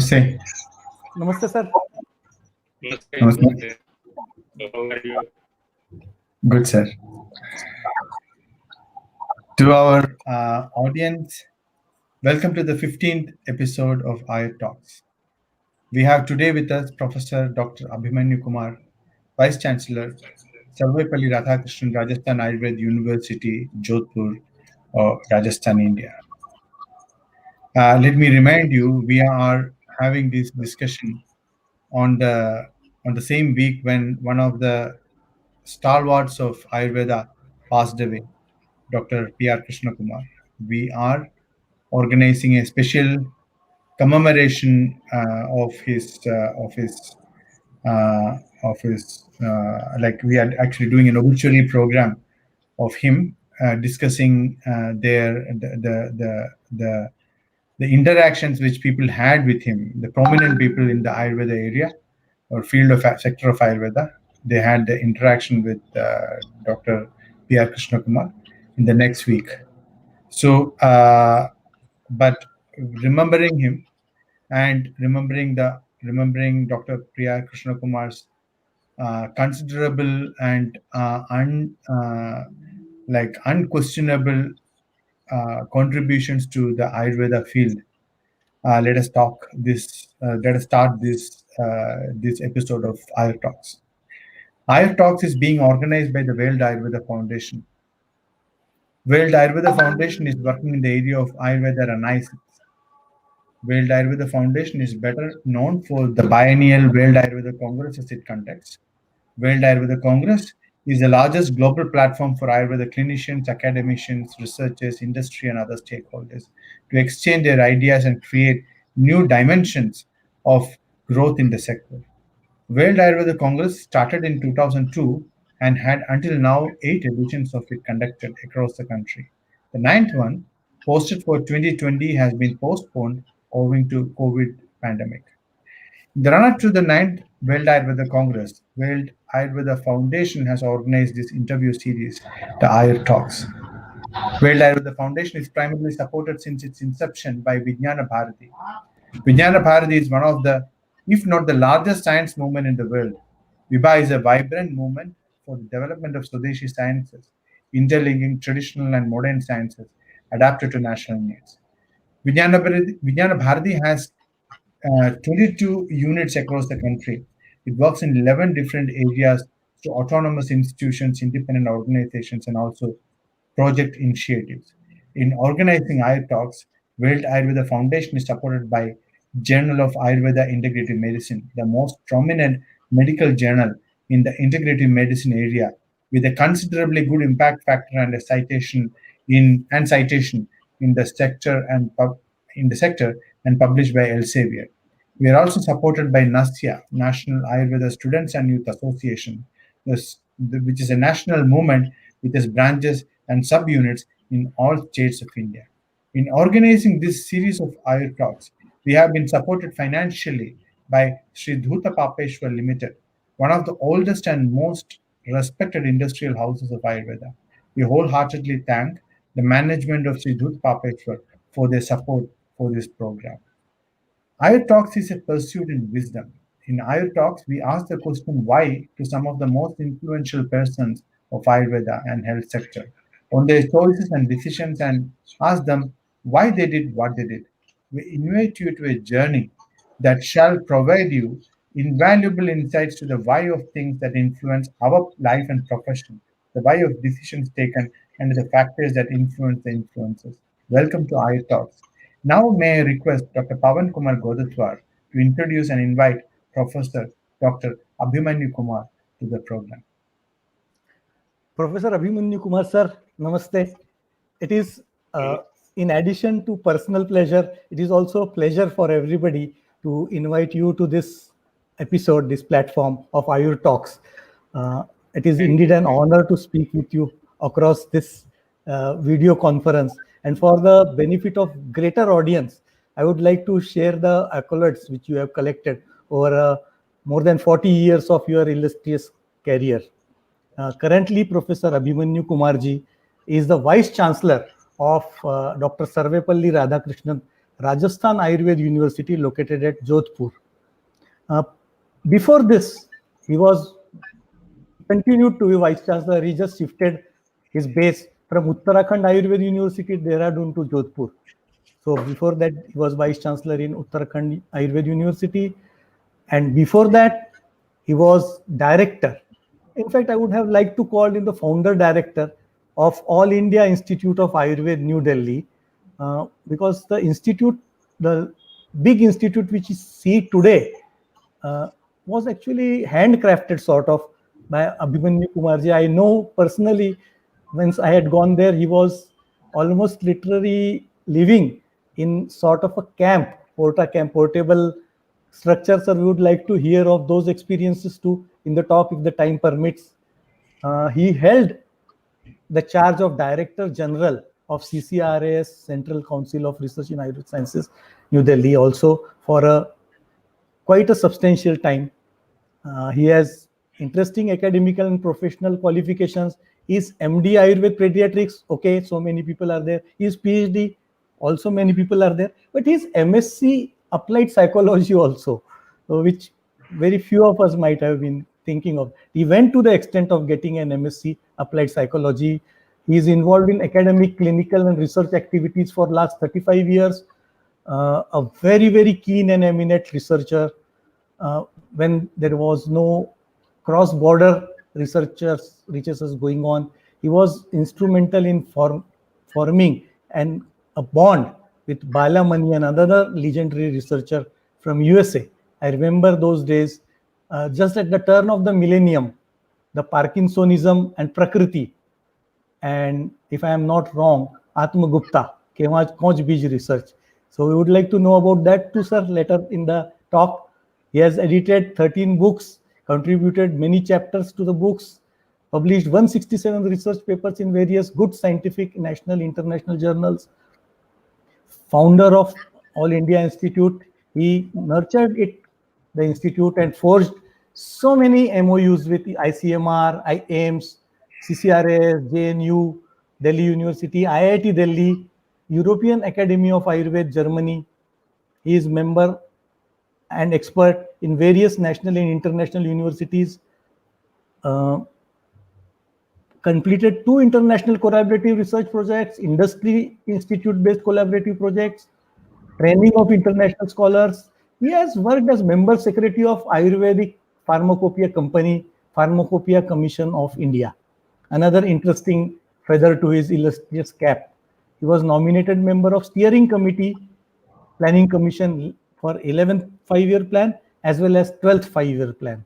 Namaste. Namaste, sir. Namaste. How are you? Good, sir. To our audience, welcome to the 15th episode of AYUR Talks. We have today with us Professor Dr. Abhimanyu Kumar, Vice Chancellor, Sarvepalli Radhakrishnan, Rajasthan Ayurveda University, Jodhpur, Rajasthan, India. Let me remind you, we are having this discussion on the same week when one of the stalwarts of Ayurveda passed away, Dr. P.R. Krishna Kumar. We are organizing a special commemoration like we are actually doing an obituary program of him, discussing the interactions which people had with him, the prominent people in the Ayurveda area or field of sector of Ayurveda. They had the interaction with Dr. P.R. Krishna Kumar in the next week. So, but remembering him and remembering Dr. P.R. Krishna Kumar's considerable and unquestionable contributions to the Ayurveda field. Let us start this episode of AYUR Talks. AYUR Talks is being organized by the World Ayurveda Foundation. World Ayurveda Foundation is working in the area of Ayurveda Renaissance. World Ayurveda Foundation is better known for the biennial World Ayurveda Congresses it conducts. World Ayurveda Congress is the largest global platform for Ayurveda clinicians, academicians, researchers, industry, and other stakeholders to exchange their ideas and create new dimensions of growth in the sector. World Ayurveda Congress started in 2002 and had until now 8 editions of it conducted across the country. The 9th one, posted for 2020, has been postponed owing to COVID pandemic. The run-up to the 9th World Ayurveda Congress, World Ayurveda Foundation has organized this interview series, the AYUR Talks. World Ayurveda Foundation is primarily supported since its inception by Vijnana Bharati. Vijnana Bharati is one of the, if not the largest science movement in the world. Vibha is a vibrant movement for the development of Swadeshi sciences, interlinking traditional and modern sciences adapted to national needs. Vijnana Bharati has 22 units across the country. It works in 11 different areas to autonomous institutions, independent organizations, and also project initiatives. In organizing AYUR Talks, World Ayurveda Foundation is supported by Journal of Ayurveda Integrative Medicine, the most prominent medical journal in the integrative medicine area, with a considerably good impact factor and a citation in the sector and published by Elsevier. We are also supported by NASYA, National Ayurveda Students and Youth Association, which is a national movement with its branches and subunits in all states of India. In organizing this series of AYUR Talks, we have been supported financially by Sri Dhuta Papeshwar Limited, one of the oldest and most respected industrial houses of Ayurveda. We wholeheartedly thank the management of Sri Dhuta Papeshwar for their support for this program. AYUR Talks is a pursuit in wisdom. In AYUR Talks, we ask the question why to some of the most influential persons of Ayurveda and health sector on their choices and decisions and ask them why they did what they did. We invite you to a journey that shall provide you invaluable insights to the why of things that influence our life and profession, the why of decisions taken, and the factors that influence the influences. Welcome to AYUR Talks. Now may I request Dr. Pawan Kumar Godatwar to introduce and invite Professor Dr. Abhimanyu Kumar to the program. Professor Abhimanyu Kumar, sir, namaste. It is, in addition to personal pleasure, it is also a pleasure for everybody to invite you to this episode, this platform of AYUR Talks. It is indeed an honor to speak with you across this video conference. And for the benefit of greater audience, I would like to share the accolades which you have collected over more than 40 years of your illustrious career. Currently, Professor Abhimanyu Kumarji is the Vice Chancellor of Dr. Sarvepalli Radhakrishnan Rajasthan Ayurveda University located at Jodhpur. Before this, he continued to be Vice Chancellor. He just shifted his base from Uttarakhand Ayurveda University, Dehradun, to Jodhpur. So before that, he was Vice Chancellor in Uttarakhand Ayurveda University. And before that, he was director. In fact, I would have liked to call him the founder director of All India Institute of Ayurveda, New Delhi, because the institute, the big institute which you see today, was actually handcrafted sort of by Abhimanyu Kumarji. I know personally, once I had gone there, he was almost literally living in sort of a camp, portable structure. Sir, we would like to hear of those experiences too in the talk if the time permits. He held the charge of Director General of CCRAS, Central Council of Research in Ayurvedic Sciences, New Delhi, also for quite a substantial time. He has interesting academical and professional qualifications. Is MD Ayurveda Pediatrics, okay, so many people are there. His PhD, also many people are there. But his MSc Applied Psychology also, which very few of us might have been thinking of. He went to the extent of getting an MSc Applied Psychology. He is involved in academic, clinical, and research activities for last 35 years. A very, very keen and eminent researcher. When there was no cross-border researchers going on, he was instrumental in forming a bond with Bala Mani, another legendary researcher from USA. I remember those days, just at the turn of the millennium, the Parkinsonism and Prakriti, and if I am not wrong, Atmagupta, Konj Bij research. So we would like to know about that too, sir, later in the talk. He has edited 13 books, contributed many chapters to the books, published 167 research papers in various good scientific national, international journals. Founder of All India Institute, he nurtured the institute, and forged so many MOUs with the ICMR, AIIMS, CCRAS, JNU, Delhi University, IIT Delhi, European Academy of Ayurveda, Germany. He is member and expert in various national and international universities. Completed 2 international collaborative research projects, industry institute-based collaborative projects, training of international scholars. He has worked as member secretary of Ayurvedic Pharmacopoeia Company, Pharmacopoeia Commission of India. Another interesting feather to his illustrious cap. He was nominated member of steering committee, planning commission for 11th 5-year plan as well as 12th 5-year plan.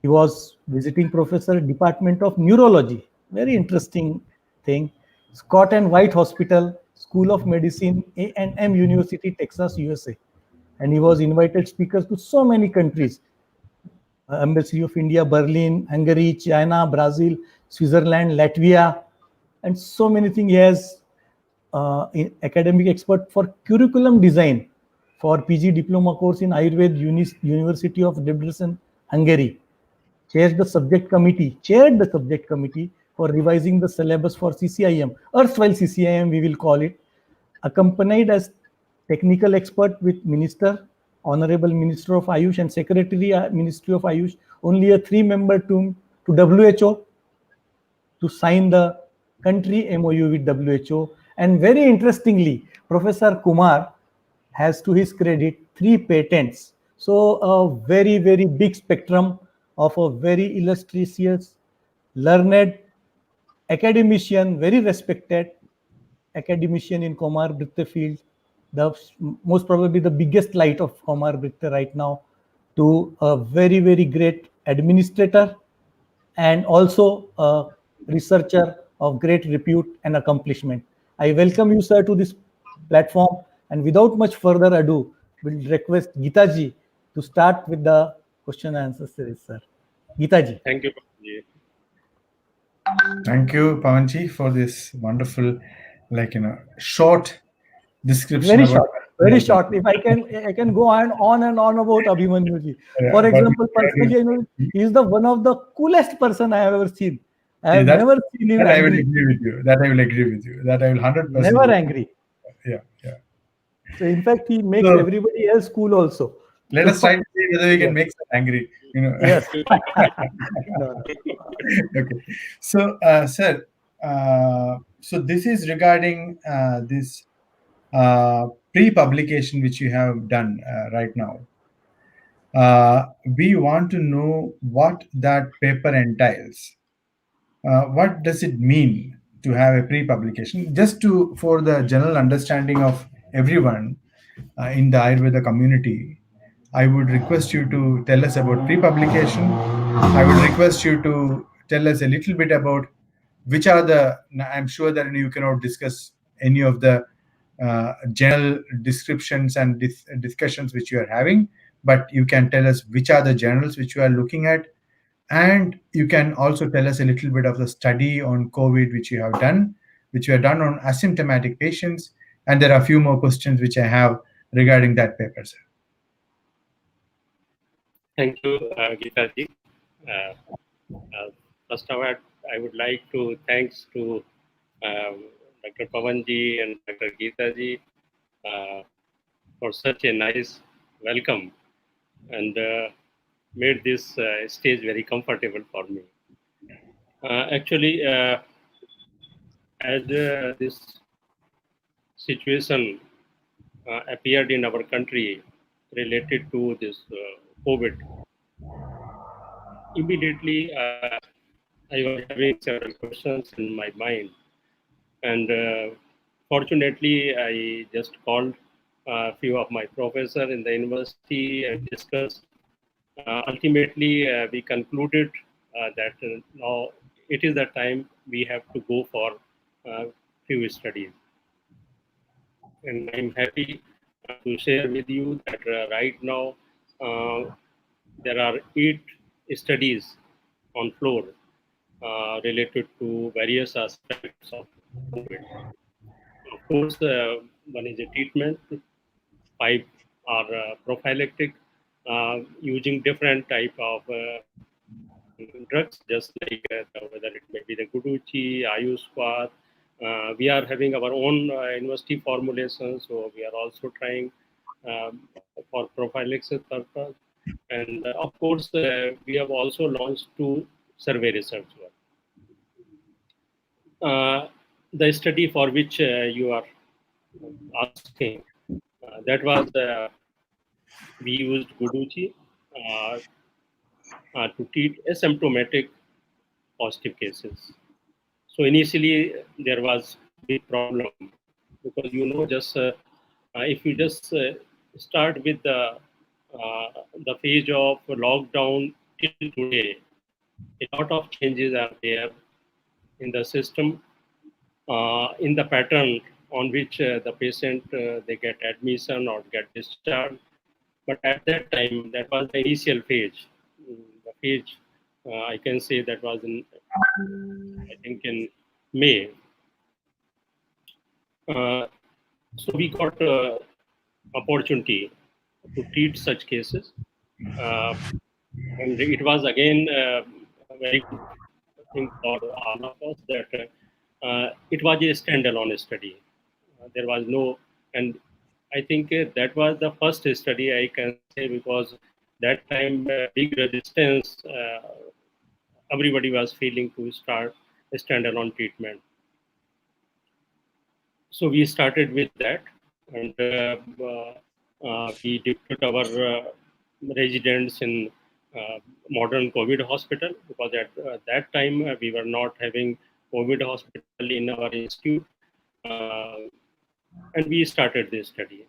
He was visiting professor, Department of Neurology. Very interesting thing. Scott and White Hospital, School of Medicine, A&M University, Texas, USA. And he was invited speakers to so many countries. Embassy of India, Berlin, Hungary, China, Brazil, Switzerland, Latvia, and so many things. He has academic expert for curriculum design for PG diploma course in Ayurveda, University of Debrecen, Hungary. Chaired the subject committee for revising the syllabus for CCIM, erstwhile CCIM we will call it, accompanied as technical expert with Minister, Honorable Minister of Ayush and Secretary Ministry of Ayush, only a 3-member team to WHO to sign the country MOU with WHO. And very interestingly, Professor Kumar has to his credit 3 patents. So a very, very big spectrum of a very illustrious, learned academician, very respected academician in Kumar Britte field, most probably the biggest light of Kumar Britte right now, to a very, very great administrator and also a researcher of great repute and accomplishment. I welcome you, sir, to this platform, and without much further ado, we'll request Geeta ji to start with the question and answer series, sir. Geeta ji. Thank you, Pavanji. Thank you, Pavanji, for this wonderful, short description. Very short, very short. If I can go on and on about Abhimanyu ji. For example, personally, he is the one of the coolest person I have ever seen. I have never seen him angry. That I will agree with you. That I will 100%. Never angry. Yeah. So in fact, he makes So everybody else cool also. let us try to see whether we can Yeah. make them angry. Yes. No, no. Okay. So, sir, so this is regarding this pre-publication which you have done right now. We want to know what that paper entails. What does it mean to have a pre-publication? Just to for the general understanding of everyone in the Ayurveda community, I would request you to tell us about pre-publication. I would request you to tell us a little bit about which are the. I'm sure that you cannot discuss any of the general descriptions and discussions which you are having, but you can tell us which are the journals which you are looking at, and you can also tell us a little bit of the study on COVID which you have done, which you have done on asymptomatic patients. And there are a few more questions which I have regarding that paper, sir. Thank you, Geeta ji. Uh, First of all, I would like to thanks to Dr. Pavan ji and Dr. Geeta ji for such a nice welcome and made this stage very comfortable for me. Actually, as this situation appeared in our country related to this COVID, immediately I was having several questions in my mind, and fortunately, I just called a few of my professors in the university and discussed. Ultimately, we concluded that now it is the time we have to go for few studies. And I'm happy to share with you that right now there are 8 studies on floor related to various aspects of COVID. Of course, one is a treatment, 5 are prophylactic, using different type of drugs, just like whether it may be the Guduchi, AYUR. We are having our own university formulation, so we are also trying for prophylaxis purpose. And of course, we have also launched 2 survey research work. The study for which you are asking, that was we used Guduchi to treat asymptomatic positive cases. So initially there was big problem because just if you just start with the phase of lockdown till today, a lot of changes are there in the system, in the pattern on which the patient they get admission or get discharged. But at that time, that was the initial phase. The phase I can say that was in I think in May. So we got opportunity to treat such cases, uh, and it was again a very good thing for all of us that it was a standalone study. There was no, and I think that was the first study I can say because that time big resistance everybody was feeling to start a standalone treatment. So we started with that, and we deployed our residents in modern COVID hospital because at that time we were not having COVID hospital in our institute, and we started this study.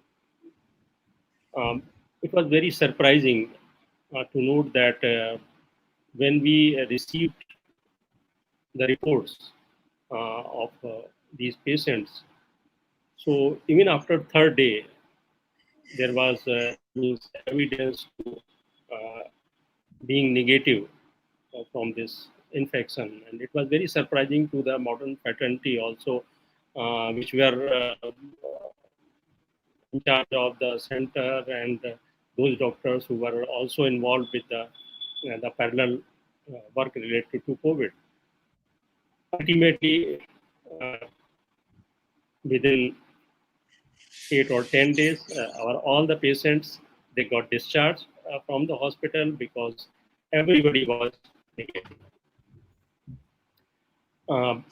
It was very surprising to note that when we received the reports of these patients, so even after third day, there was means evidence to uh, being negative from this infection, and it was very surprising to the modern fraternity also, which were in charge of the center and those doctors who were also involved with the parallel work related to COVID. Ultimately, uh, within 8 or 10 days, all the patients, they got discharged from the hospital because everybody was negative. Um,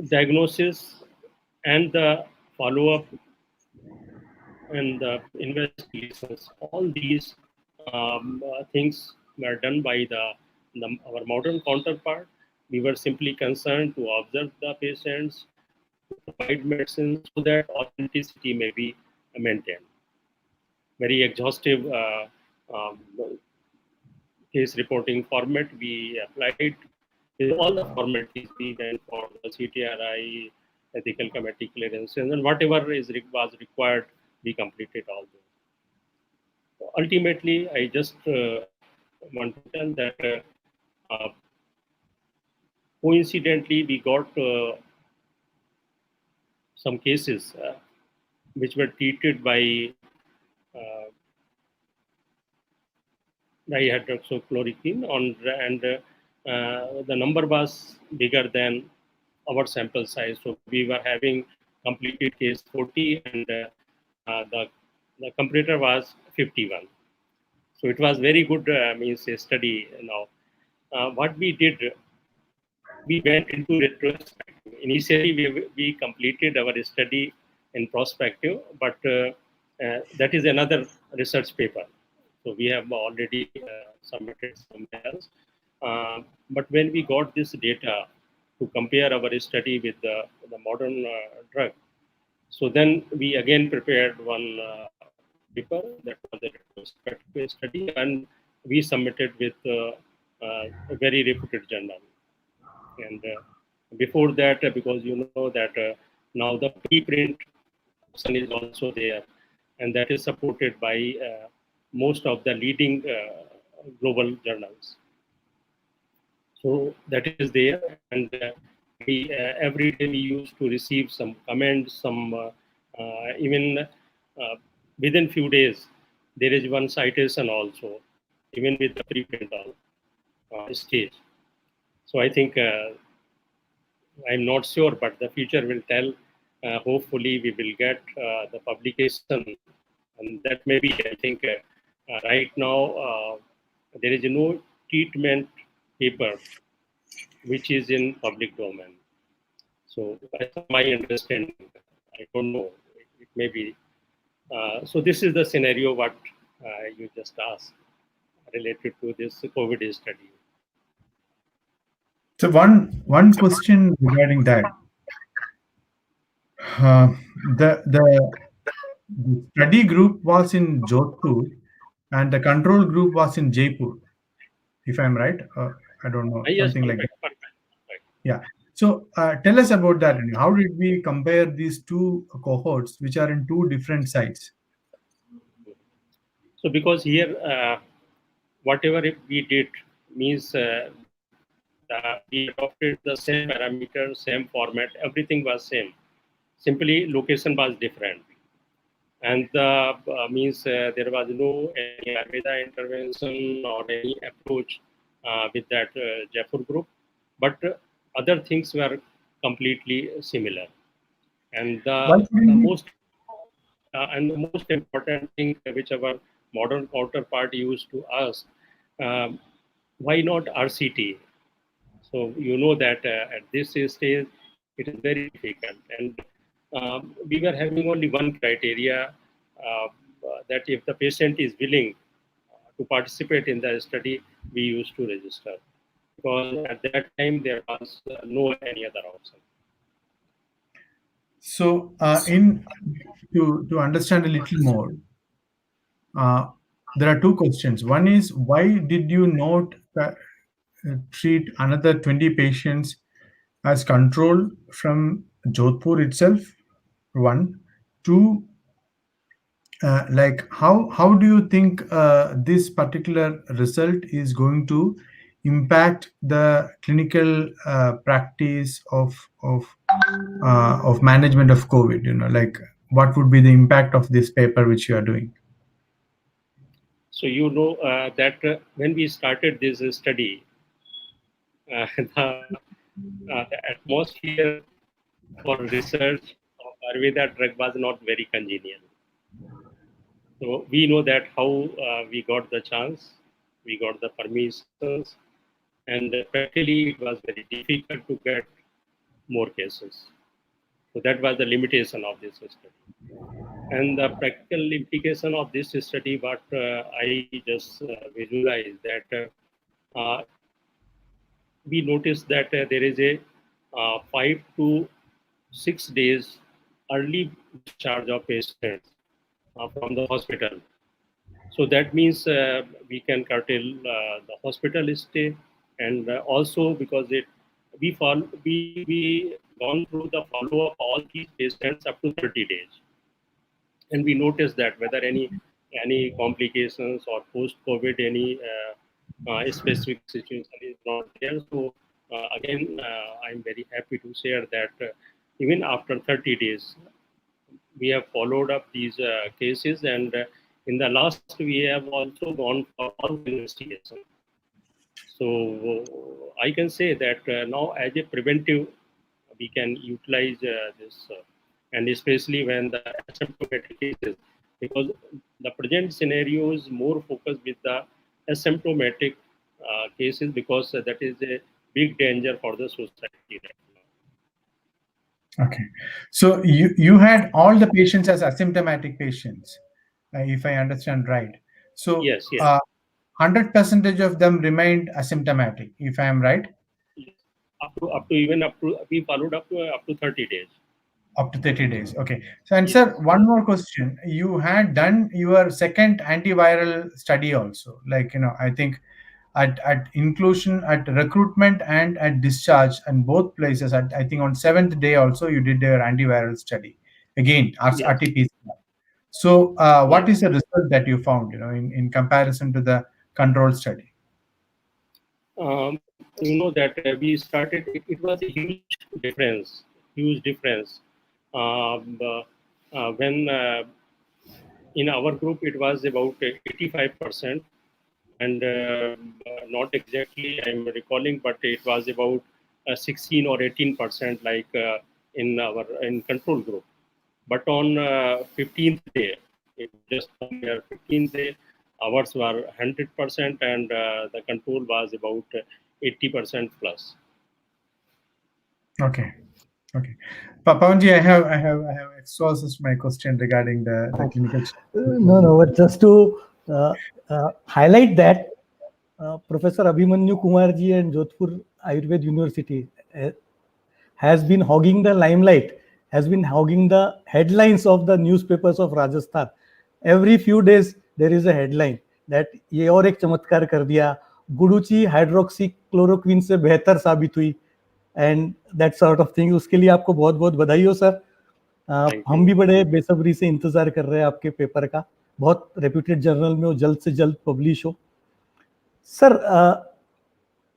Diagnosis and the follow-up and the investigations, all these things were done by our modern counterpart. We were simply concerned to observe the patients, to provide medicine so that authenticity may be maintained. Very exhaustive um, case reporting format we applied with all the formalities. We went for the CTRI, ethical committee clearances, and whatever was required, we completed all those. Ultimately, I just want to tell that coincidentally, we got some cases which were treated uh, by hydroxychloroquine and the number was bigger than our sample size. So we were having completed case 40 and the comparator was 51. So it was very good means a study now. What we did, we went into retrospective. Initially, we completed our study in prospective, but that is another research paper. So we have already submitted somewhere else. But when we got this data to compare our study with the modern drug, so then we again prepared one paper that was a retrospective study, and we submitted with a very reputed journal. And before that, because you know that now the preprint option is also there, and that is supported by most of the leading global journals. So that is there, and we every day we used to receive some comments, some even within few days there is one citation also, even with the preprint stage. So I think I'm not sure, but the future will tell. Hopefully, we will get the publication, and that may be. I think right now there is no treatment paper which is in public domain. So that's my understanding. I don't know. It may be. So this is the scenario what you just asked related to this COVID study. So one question regarding that. Uh, the study group was in Jodhpur and the control group was in Jaipur, if I'm right. I don't know, Yes, something like that. perfect, perfect, perfect. Yeah. So tell us about that. How did we compare these two cohorts, which are in two different sites? So because here, whatever we did means we adopted the same parameter, same format, everything was same. Simply location was different. And means there was no any Ayurveda intervention or any approach with that Jaipur group, but other things were completely similar. And Why couldn't we? the most important thing which our modern counterpart used to ask, um, why not RCT? So you know that at this stage it is very difficult, and we were having only one criteria that if the patient is willing to participate in the study, we used to register because at that time there was no any other option. So, in to understand a little more, uh, there are two questions. One is why did you not treat another 20 patients as control from Jodhpur itself? One, two. Like how do you think this particular result is going to impact the clinical practice of management of COVID? Like what would be the impact of this paper which you are doing? So you know that when we started this study, the atmosphere for research Ayurveda drug was not very congenial. So we know that how we got the chance, we got the permissions, and practically it was very difficult to get more cases. So that was the limitation of this study. And the practical implication of this study, what I just visualized that we noticed that there is a 5 to 6 days early discharge of patients from the hospital. So that means we can curtail the hospital stay, and also because we gone through the follow up all these patients up to 30 days, and we noticed that whether any complications or post COVID any specific situation is not there. So again, I'm very happy to share that even after 30 days, we have followed up these cases, and in the last we have also gone for all investigation. So I can say that now as a preventive, we can utilize this, and especially when the asymptomatic cases, because the present scenario is more focused with the asymptomatic cases, because that is a big danger for the society right now. Okay. So you had all the patients as asymptomatic patients, if I understand right. So Yes, yes, 100% of them remained asymptomatic, if I am right. yes. Up to we followed up to 30 days. Up to 30 days. Okay. So, and sir, Yes, one more question. You had done your second antiviral study also. Like, I think at inclusion, at recruitment, and at discharge, and both places, I think on seventh day also, you did your antiviral study. Again, yes, RT-PCR. So, what yes. is the result that you found, in comparison to the control study? That we started, it was a huge difference. When in our group, it was about 85%, and not exactly I'm recalling, but it was about 16 or 18%, like in control group. But on 15th day, it just on 15th day, ours were 100%, and the control was about 80% plus. Okay. Okay. Pawanji, I have exhausted my question regarding the clinical. No, but just to highlight that, Professor Abhimanyu Kumarji and Jodhpur Ayurveda University has been hogging the limelight, has been hogging the headlines of the newspapers of Rajasthan. Every few days there is a headline that ये और एक चमत्कार कर दिया, guduchi hydroxy chloroquine से बेहतर साबित हुई, and that sort of thing. उसके लिए आपको बहुत बहुत बधाई हो सर. हम भी बड़े बेसब्री से इंतजार कर रहे हैं आपके पेपर का. बहुत रेप्यूटेड जर्नल में वो जल्द से जल्द पब्लिश हो. सर,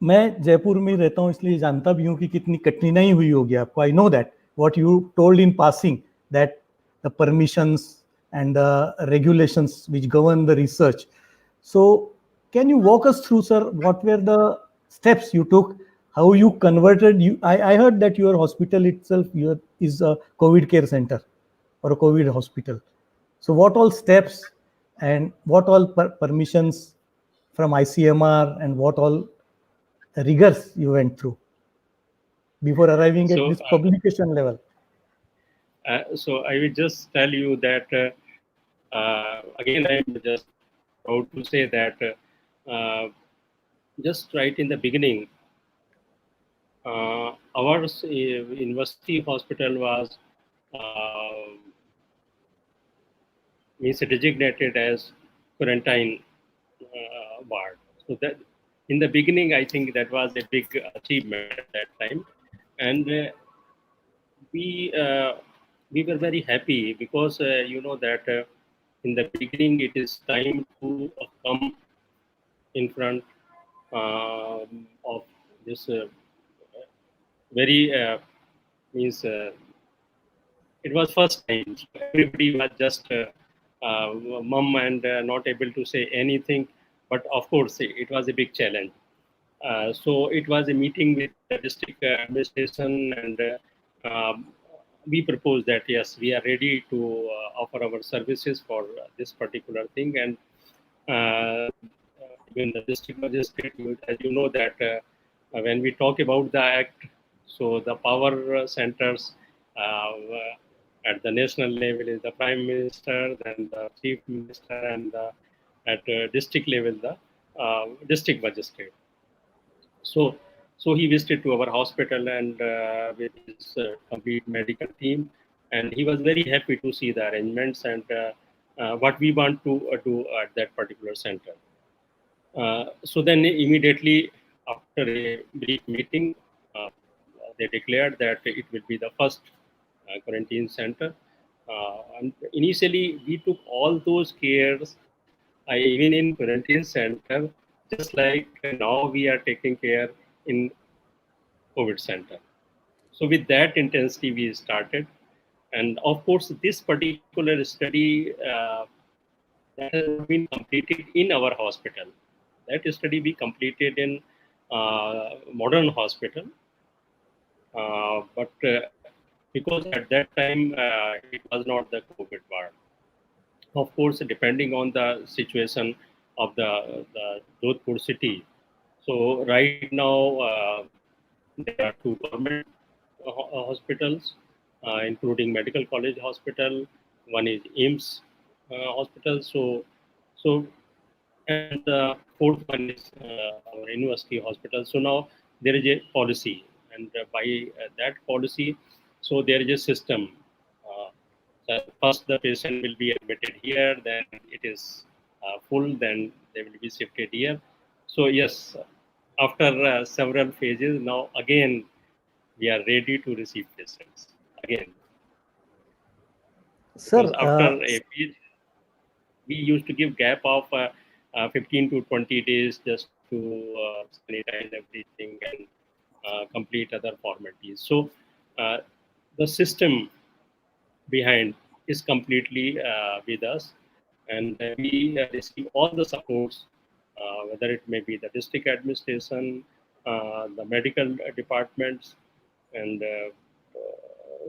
मैं जयपुर में रहता हूँ, इसलिए जानता भी हूँ कि कितनी कठिनाई हुई होगी आपको. I know that what you told in passing, that the permissions and the regulations which govern the research. So can you walk us through, sir, what were the steps you took, how you converted? I heard that your hospital itself is a COVID care center or a COVID hospital. So what all steps and what all permissions from ICMR and what all rigors you went through before arriving at this publication level? So I will just tell you that again, I'm just proud to say that just right in the beginning, our university hospital was means designated as quarantine ward. So that in the beginning, I think that was a big achievement at that time, and we uh, we were very happy because that in the beginning it is time to come in front of this very means it was first time. So everybody was just mum and not able to say anything. But of course, it was a big challenge. So it was a meeting with the district administration and we propose that yes, we are ready to offer our services for this particular thing. And even the district magistrate, as you know that when we talk about the act, so the power centers at the national level is the prime minister, then the chief minister, and at district level the district magistrate. So, so he visited to our hospital and with his complete medical team, and he was very happy to see the arrangements and what we want to do at that particular center. So then immediately after a brief meeting, uh, they declared that it will be the first quarantine center. And initially, we took all those cares, even in quarantine center, just like now we are taking care in COVID center. So with that intensity, we started. And of course, this particular study that has not been completed in our hospital. That study we completed in modern hospital, but because at that time it was not the COVID ward. Of course, depending on the situation of the Jodhpur city. So right now there are two government hospitals, including Medical College Hospital. One is AIMS Hospital. So and the fourth one is our university hospital. So now there is a policy, and by that policy, so there is a system. Uh, so first, the patient will be admitted here, then it is full, then they will be shifted here. So yes, after several phases, now again we are ready to receive patients again, because Sir, after a phase we used to give gap of 15 to 20 days just to sanitize everything and complete other formalities. So the system behind is completely with us, and we receive all the supports, whether it may be the district administration, the medical departments, and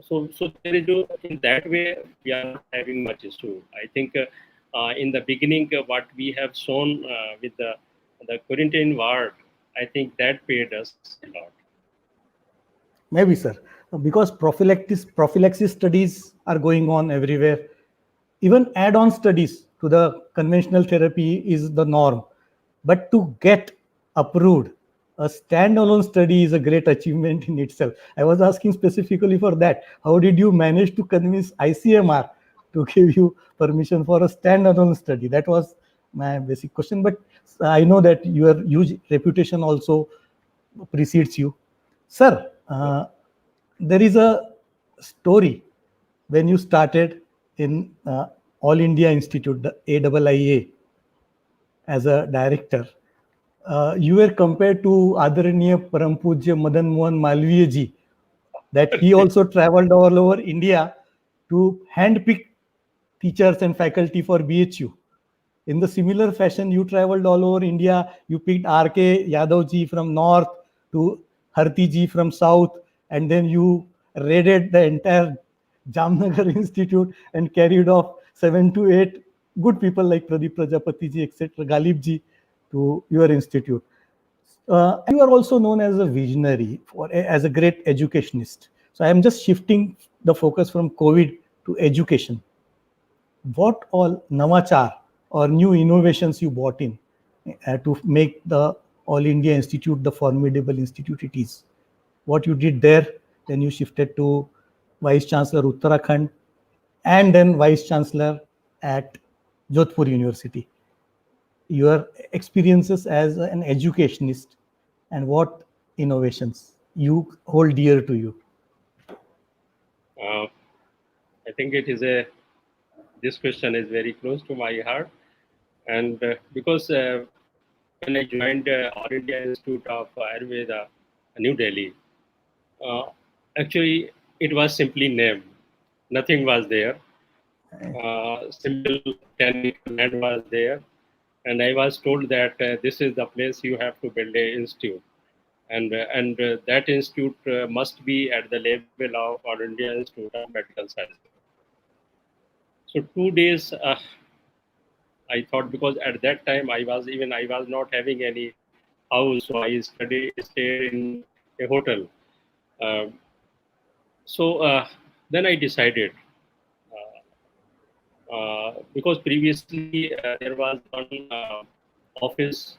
so there is in that way we are not having much issue. I think in the beginning what we have shown with the quarantine ward, I think that paid us a lot. maybe, sir, because prophylaxis studies are going on everywhere. Even add-on studies to the conventional therapy is the norm. But to get approved, a standalone study is a great achievement in itself. I was asking specifically for that. How did you manage to convince ICMR to give you permission for a standalone study? That was my basic question. But I know that your huge reputation also precedes you. Sir, there is a story when you started in All India Institute, the AIIA, as a director. You were compared to Adaraniya Param Pujya Madan Mohan Malviya ji, that he also traveled all over India to handpick teachers and faculty for BHU. In the similar fashion, you traveled all over India. You picked R.K. Yadav ji from north to Harti ji from south, and then you raided the entire Jamnagar Institute and carried off 7 to 8 good people like Pradeep Prajapati ji, etc., Galib ji to your institute. And you are also known as a visionary, as a great educationist. So I am just shifting the focus from COVID to education. What all Navachar or new innovations you brought in to make the All India Institute the formidable institute it is? What you did there, then you shifted to Vice Chancellor Uttarakhand and then Vice Chancellor at Jodhpur University. Your experiences as an educationist and what innovations you hold dear to you. Uh, I think it is a this question is very close to my heart, and because when I joined All India Institute of Ayurveda, New Delhi, uh, actually it was simply name. Nothing was there. Simple technical land was there, and I was told that this is the place you have to build a institute. and that institute must be at the level of All India Institute of Medical Sciences. So 2 days I thought, because at that time I was not having any house, so I stayed in a hotel. Uh, so then I decided, because previously there was one office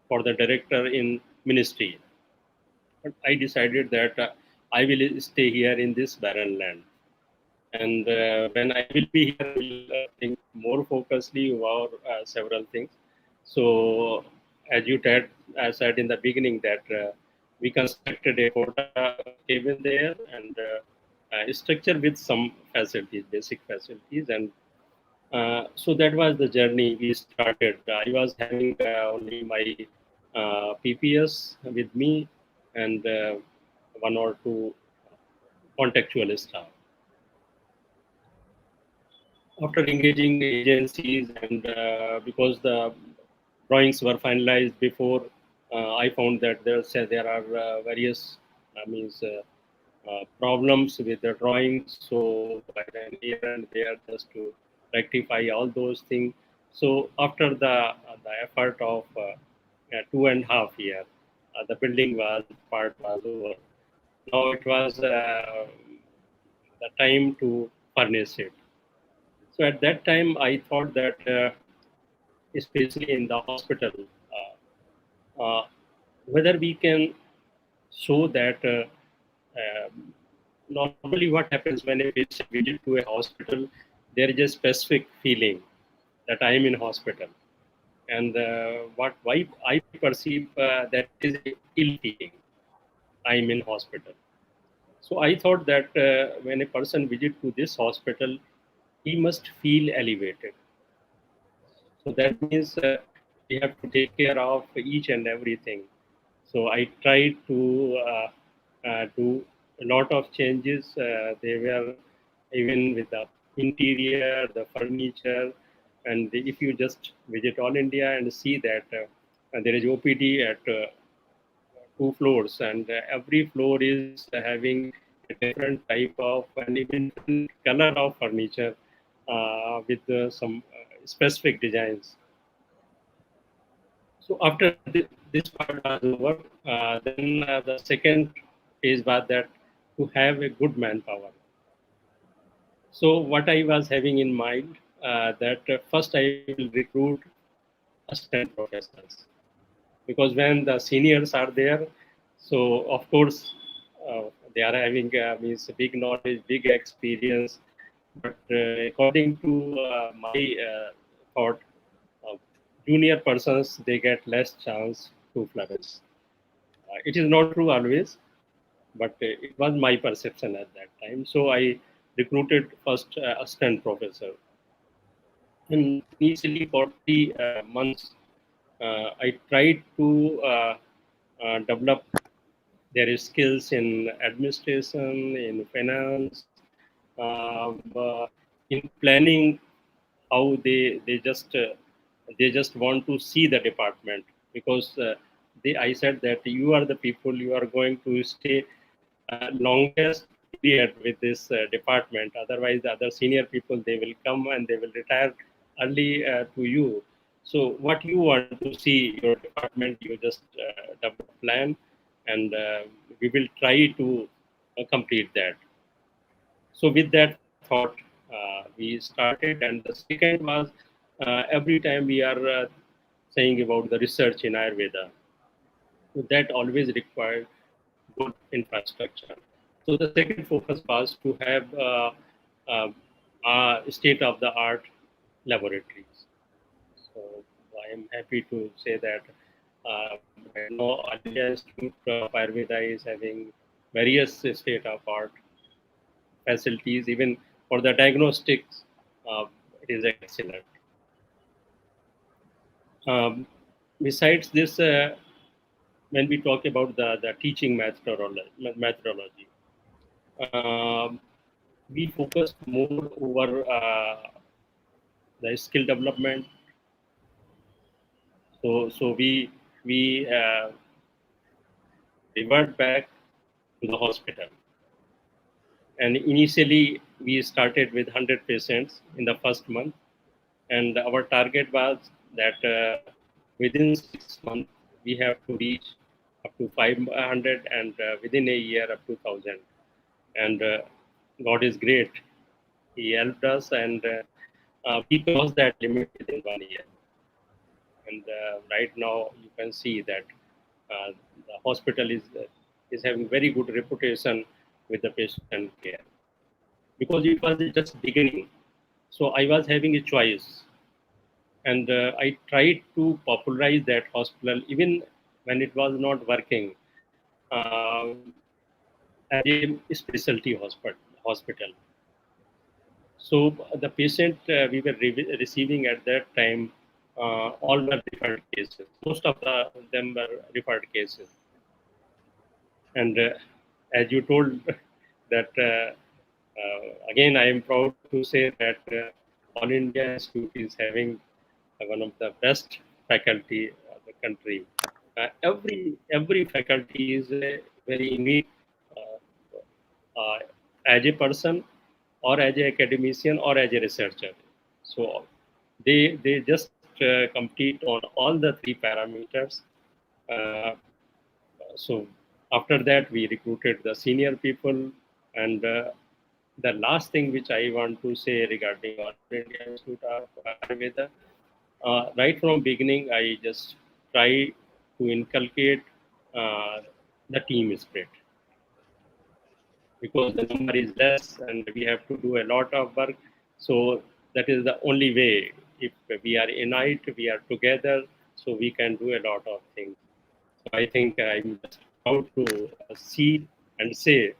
for the director in ministry, but I decided that I will stay here in this barren land. And when I will be here, I will think more focusedly about several things. So, as you said in the beginning, that we constructed a quota cabin there, and structure with some facilities, basic facilities, and so that was the journey we started. I was having only my PPS with me, and one or two contactual staff. After engaging agencies, and because the drawings were finalized before, I found that there are various means problems with the drawings. So I ran here and there just to rectify all those things. So after the effort of 2.5 years, the building part was over. Now it was the time to furnish it. So at that time, I thought that, especially in the hospital, whether we can show that normally what happens when a patient visits to a hospital, there is a specific feeling that I am in hospital, and what why I perceive that is a ill feeling. I am in hospital. So I thought that when a person visits to this hospital, he must feel elevated. So that means we have to take care of each and everything. So I tried to do a lot of changes. They were even with the interior, the furniture, and if you just visit All India and see that there is OPD at 2 floors, and every floor is having a different type of and even different color of furniture with some specific designs. So after this part was over, then the second phase was that to have a good manpower. So what I was having in mind, that first I will recruit assistant professors, because when the seniors are there, so of course they are having means big knowledge, big experience, but according to my thought, uh, junior persons, they get less chance to flourish. It is not true always, but it was my perception at that time. So I recruited first assistant professor, and initially for 3 months, I tried to develop their skills in administration, in finance, in planning, how they just want to see the department, because I said that you are the people, you are going to stay longest period with this department. Otherwise, the other senior people, they will come and they will retire early to you. So what you want to see your department, you just develop a plan, and we will try to complete that. So with that thought, we started, and the second was, every time we are saying about the research in Ayurveda, so that always required good infrastructure. So the second focus was to have state-of-the-art laboratories. So I am happy to say that right now All India Institute of Ayurveda is having various state-of-art facilities. Even for the diagnostics, uh, it is excellent. Um, Besides this, when we talk about the teaching methodology, um, we focused more over the skill development. So we revert back to the hospital. And initially, we started with 100 patients in the first month, and our target was that within 6 months we have to reach up to 500, and within a year up to 1,000. And God is great; He helped us, and we crossed that limit within 1 year. And right now, you can see that the hospital is having very good reputation with the patient care, because it was just beginning. So I was having a choice, and I tried to popularize that hospital even when it was not working as a specialty hospital. So the patient we were receiving at that time, all were referred cases. Most of them were referred cases. And as you told that, again, I am proud to say that All India Institute is having one of the best faculty of the country. Every faculty is very unique uh, as a person, or as an academician, or as a researcher. So they just compete on all the three parameters. Uh, so after that, we recruited the senior people, and the last thing which I want to say regarding All India Institute of Ayurveda, right from beginning, I just try to inculcate uh, the team spirit, because the number is less and we have to do a lot of work. So that is the only way. If we are unite, we are together, so we can do a lot of things. So I think I'm just proud to see and say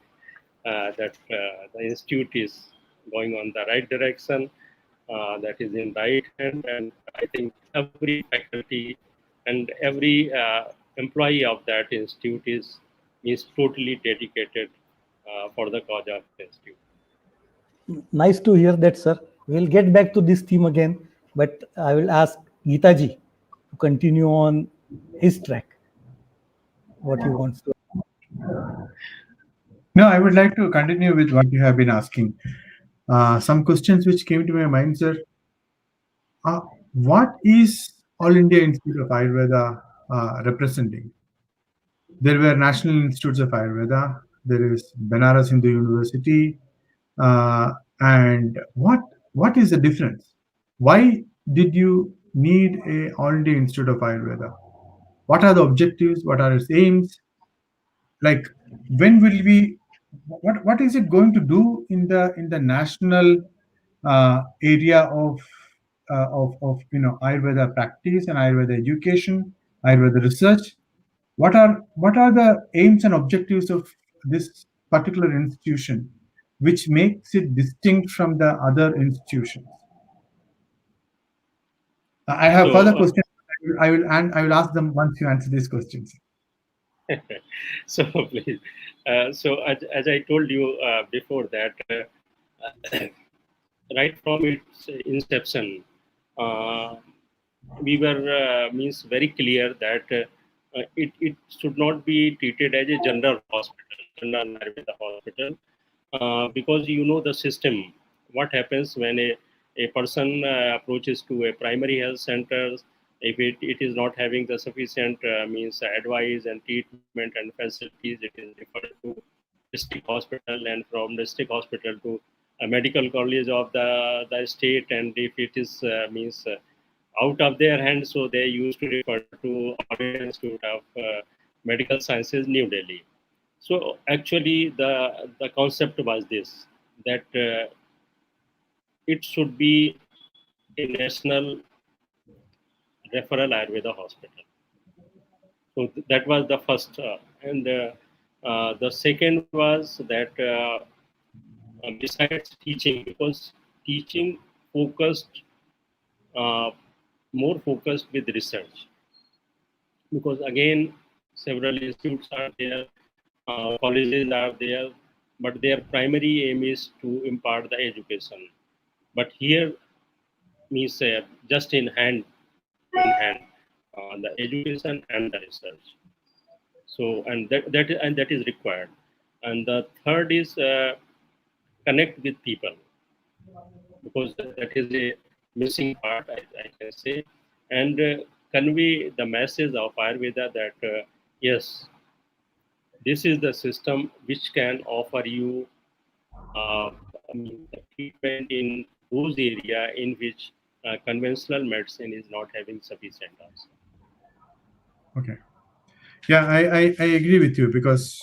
that the institute is going on the right direction, that is in right hand, and I think every faculty and every employee of that institute is totally dedicated for the cause of the institute. Nice to hear that, sir. We'll get back to this theme again, but I will ask Geetaji to continue on his track, what he wants to. No, I would like to continue with what you have been asking. Some questions which came to my mind, sir. Uh, what is All India Institute of Ayurveda representing? There were National Institutes of Ayurveda. There is Benares Hindu University. And what is the difference? Why did you need a All India Institute of Ayurveda? What are the objectives? What are its aims? Like, when will we? What is it going to do in the national area of Ayurveda practice and Ayurveda education, Ayurveda research? What are the aims and objectives of this particular institution, which makes it distinct from the other institutions? I have further So, questions. I will ask them once you answer these questions. so please. So as I told you before that, right from its inception, uh, we were means very clear that it should not be treated as a general hospital, general Ayurveda hospital, because you know the system. What happens when a person approaches to a primary health center, if it is not having the sufficient means advice and treatment and facilities, it is referred to district hospital, and from district hospital to a medical college of the state, and if it is means out of their hands, so they used to refer to All India Institute of Medical Sciences, New Delhi. So actually, the concept was this, that it should be a national referral Ayurveda hospital. So that was the first, and the second was that besides teaching, because teaching focused uh, more focused with research, because again several institutes are there, colleges are there, but their primary aim is to impart the education. But here means just in hand, the education and the research. So and that is required. And the third is connect with people, because that is a missing part, I can say, and convey the message of Ayurveda that yes, this is the system which can offer you the treatment in those area in which conventional medicine is not having sufficient answer. Okay. Yeah, I agree with you because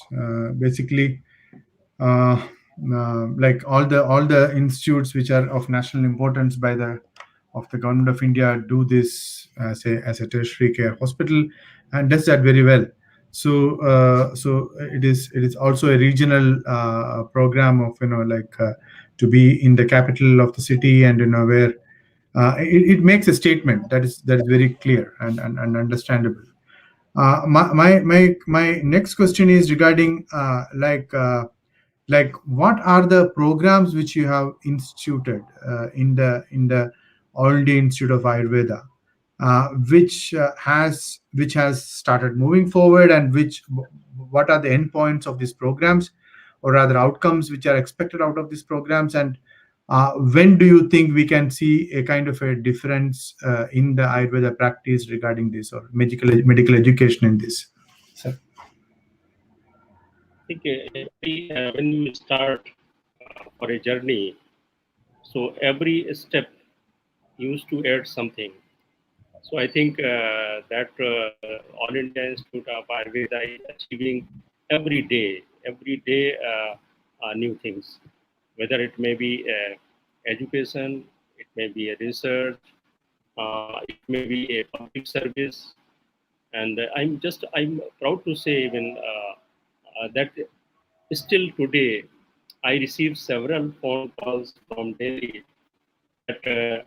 basically, uh, like all the institutes which are of national importance by the of the government of India do this as a tertiary care hospital, and does that very well. So it is also a regional program of like to be in the capital of the city, and where it makes a statement that is very clear and understandable. My next question is regarding like what are the programs which you have instituted in the All India Institute of Ayurveda, which has started moving forward, and what are the endpoints of these programs, or rather outcomes which are expected out of these programs, and when do you think we can see a kind of a difference in the Ayurveda practice regarding this, or medical education in this? So, I think when you start for a journey, so every step used to add something. So I think that All India Institute of Ayurveda is achieving every day new things, whether it may be education, it may be a research, it may be a public service, and I'm proud to say even that still today I receive several phone calls from Delhi that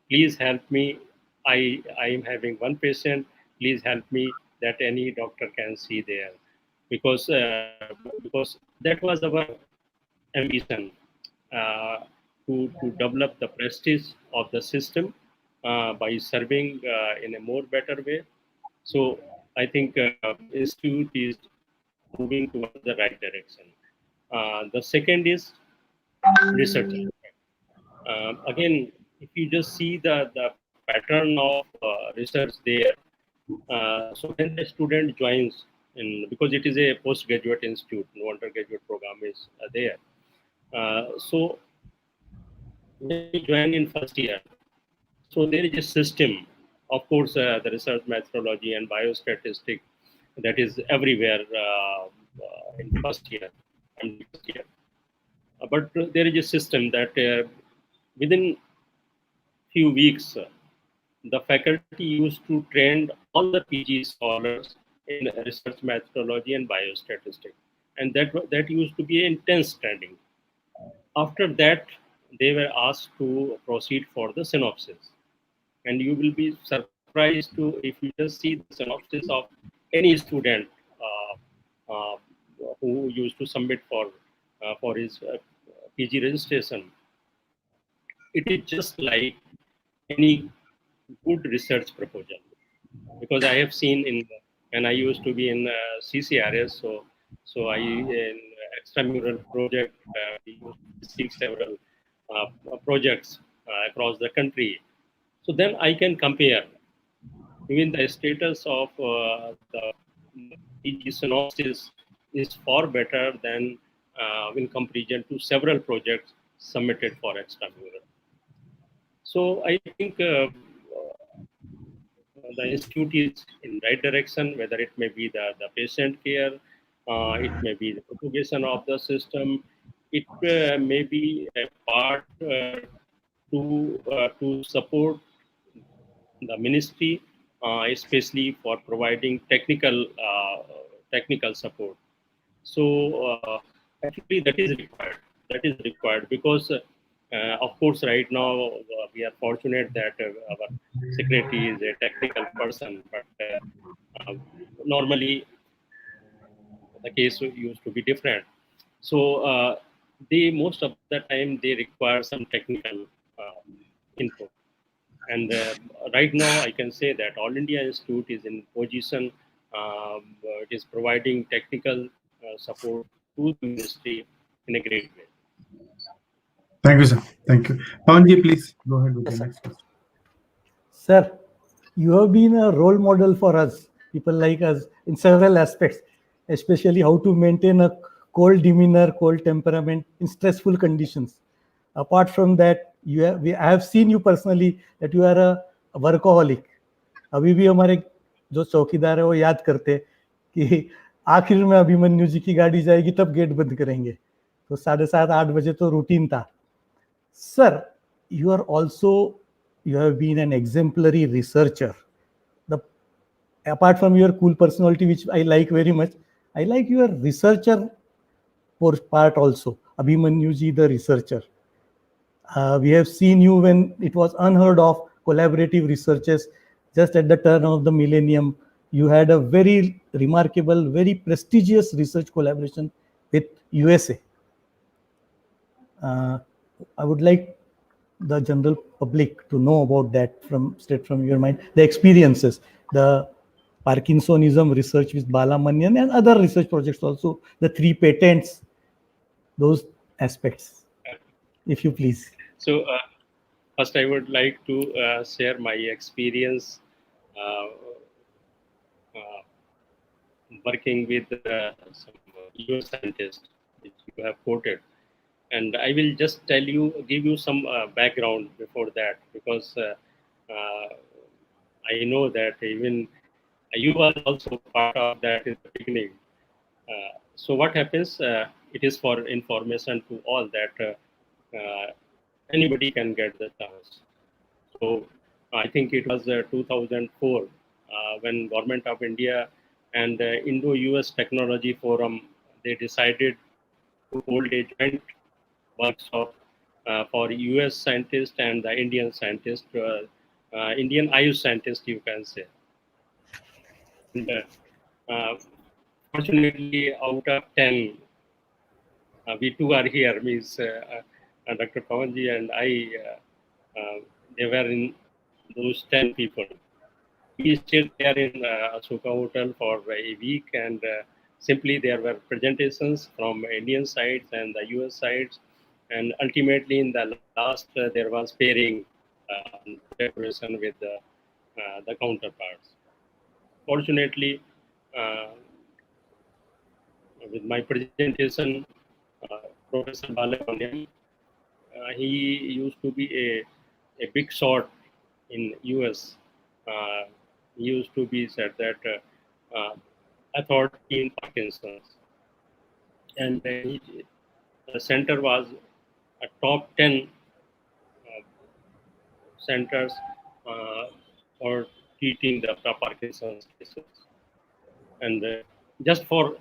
please help me. I am having one patient. Please help me that any doctor can see there, because that was our ambition, uh, to develop the prestige of the system by serving in a more better way. So I think institute is moving towards the right direction. The second is research. Again, if you just see the pattern of research there, so when the student joins in, because it is a postgraduate institute, no undergraduate program is there. So when you join in first year, so there is a system, of course, the research methodology and biostatistic that is everywhere in first year, and first year. But there is a system that within few weeks, the faculty used to train all the PG scholars in research methodology and biostatistics, and that used to be intense training. After that, they were asked to proceed for the synopsis, and you will be surprised to if you just see the synopsis of any student uh, who used to submit for his PG registration. It is just like any good research proposal, because I have seen in when I used to be in CCRS, so I in extramural project we used to seek several projects across the country. So then I can compare even the status of the PG synopsis is far better than in comparison to several projects submitted for extramural. So I think the institute is in right direction, whether it may be the patient care, it may be the propagation of the system, it may be a part to support the ministry, especially for providing technical support. So actually, that is required. That is required because, of course, right now we are fortunate that our secretary is a technical person, but normally the case used to be different. So they most of the time they require some technical uh, input. And right now, I can say that All India Institute is in position It is providing technical support to the ministry in a great way. Thank you, sir. Thank you. Pawanji, please go ahead with Yes, the sir. next question. Sir, you have been a role model for us, people like us, in several aspects, especially how to maintain a cold demeanor, cold temperament in stressful conditions. Apart from that, I have seen you personally that you are a workaholic. अभी भी हमारे जो चौकीदार है वो याद करते कि आखिर में अभिमन्यु जी की गाड़ी जाएगी तब गेट बंद करेंगे, तो 7:30-8 बजे तो रूटीन था. Sir, you are also, you have been an exemplary researcher. The apart from your cool personality, which I like very much, I like your researcher part also. Abhimanyu ji, the researcher. We have seen you when it was unheard of collaborative researches just at the turn of the millennium. You had a very remarkable, very prestigious research collaboration with USA. I would like the general public to know about that from straight from your mind, the experiences, the Parkinsonism research with Bala Manyan and other research projects also, the 3 patents, those aspects, if you please. So first, I would like to share my experience uh, uh, working with some US scientists, which you have quoted. And I will just give you some background before that, because I know that even you was also part of that in the beginning. So what happens? It is for information to all that anybody can get the chance. So I think it was 2004 when Government of India and Indo-US Technology Forum, they decided to hold a joint workshop for US scientists and the Indian scientists, Indian AYUR scientists, you can say. And fortunately, out of 10, we two are here, means Dr. Pawanji and I, they were in those 10 people. We stayed there in Asoka Hotel for a week, and simply there were presentations from Indian sides and the US sides, and ultimately in the last there was pairing collaboration with the counterparts. Fortunately, uh, with my presentation, Professor Balamaniam, he used to be a big shot in US. Uh, he used to be said that authority in Parkinson's, and the center was a top 10 uh, centers uh, for treating the Parkinson's cases. And just for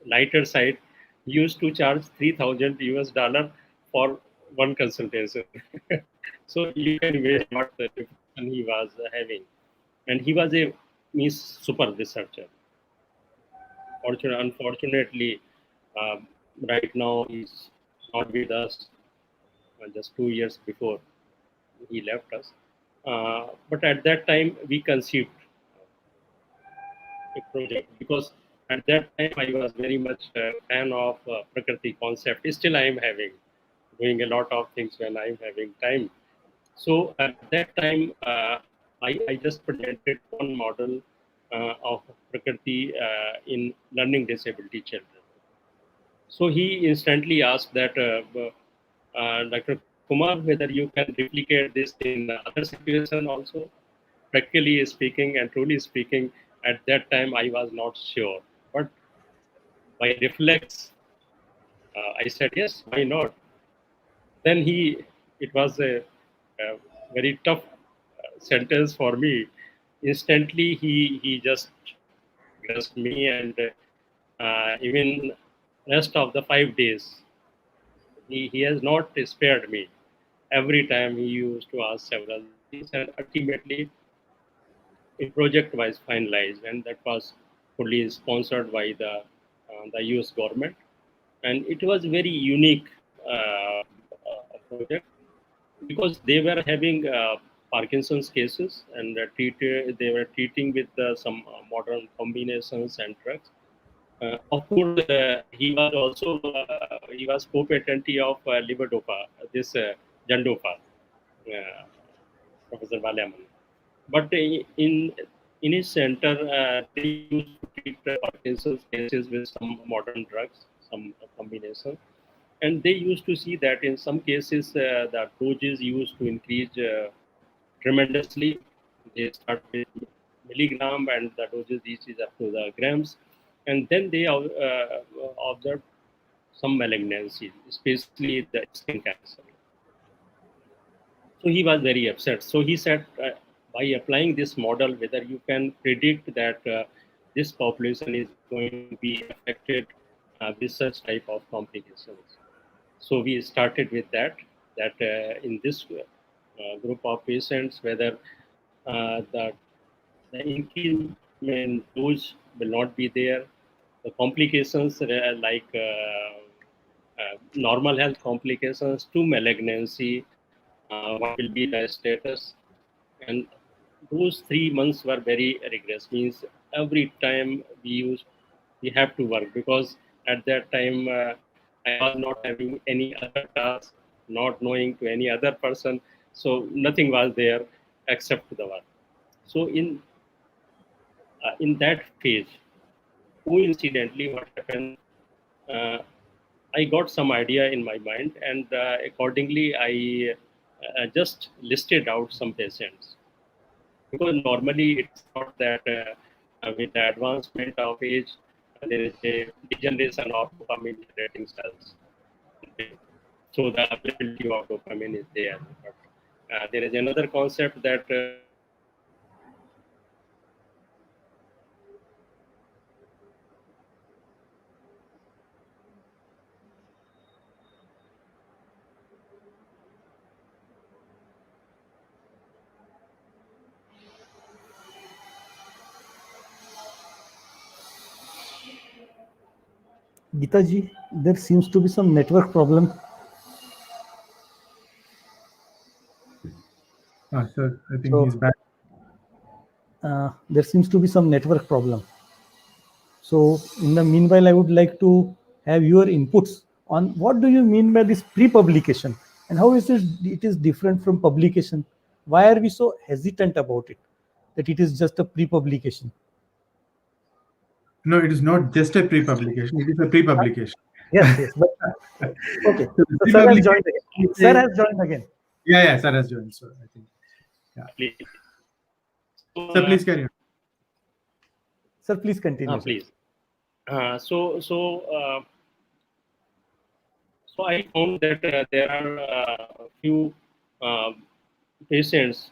lighter side, he used to charge 3,000 US dollar for one consultation. So you can imagine what the difference he was having. And he was a super researcher. Unfortunately, right now he's not with us. Just 2 years before he left us. But at that time, we conceived a project, because at that time I was very much a fan of Prakriti concept. Still, I am doing a lot of things when I am having time. So at that time, I just presented one model of Prakriti in learning disability children. So he instantly asked that, Dr. Kumar, whether you can replicate this in other situation also. Practically speaking and truly speaking, at that time I was not sure. But by reflex, I said, yes, why not? Then it was a very tough sentence for me. Instantly, he just grasped me, and even rest of the 5 days, he has not spared me. Every time he used to ask several things, and ultimately a project was finalized, and that was fully sponsored by the US government. And it was very unique project, because they were having Parkinson's cases, and they were treating with some modern combinations and drugs. Of course, he was co-patentee of levodopa, this Jandopa, Professor Valiaman. But in his center, they used to treat Parkinson's cases with some modern drugs, some combination, and they used to see that in some cases the doses used to increase tremendously. They start with milligram, and the doses reaches up to the grams, and then they observed some malignancy, especially the skin cancer. So he was very upset. So he said, by applying this model, whether you can predict that this population is going to be affected with such type of complications. So we started with that in this group of patients, whether the increase in dose will not be there, the complications like normal health complications to malignancy, what will be the status, and those 3 months were very rigorous. Means every time we have to work, because at that time I was not having any other task, not knowing to any other person, so nothing was there except the work. So in that phase, coincidentally, what happened? Uh, I got some idea in my mind, and accordingly, I just listed out some patients, because normally it's thought that with the advancement of age, there is a degeneration of dopamine generating cells. So the availability of dopamine is there. But there is another concept that Geeta ji, there seems to be some network problem. Sir, I think So- he's back. There seems to be some network problem. So in the meanwhile, I would like to have your inputs on what do you mean by this pre-publication, and how is it is different from publication? Why are we so hesitant about it, that it is just a pre-publication? No, it is not just a pre-publication. It is a pre-publication. Yes, yes. But, okay. So So sir has joined again. Sir has joined again. Yeah, sir has joined. So I think. please. So please carry on. Sir, please continue. Please. So I found that there are a few patients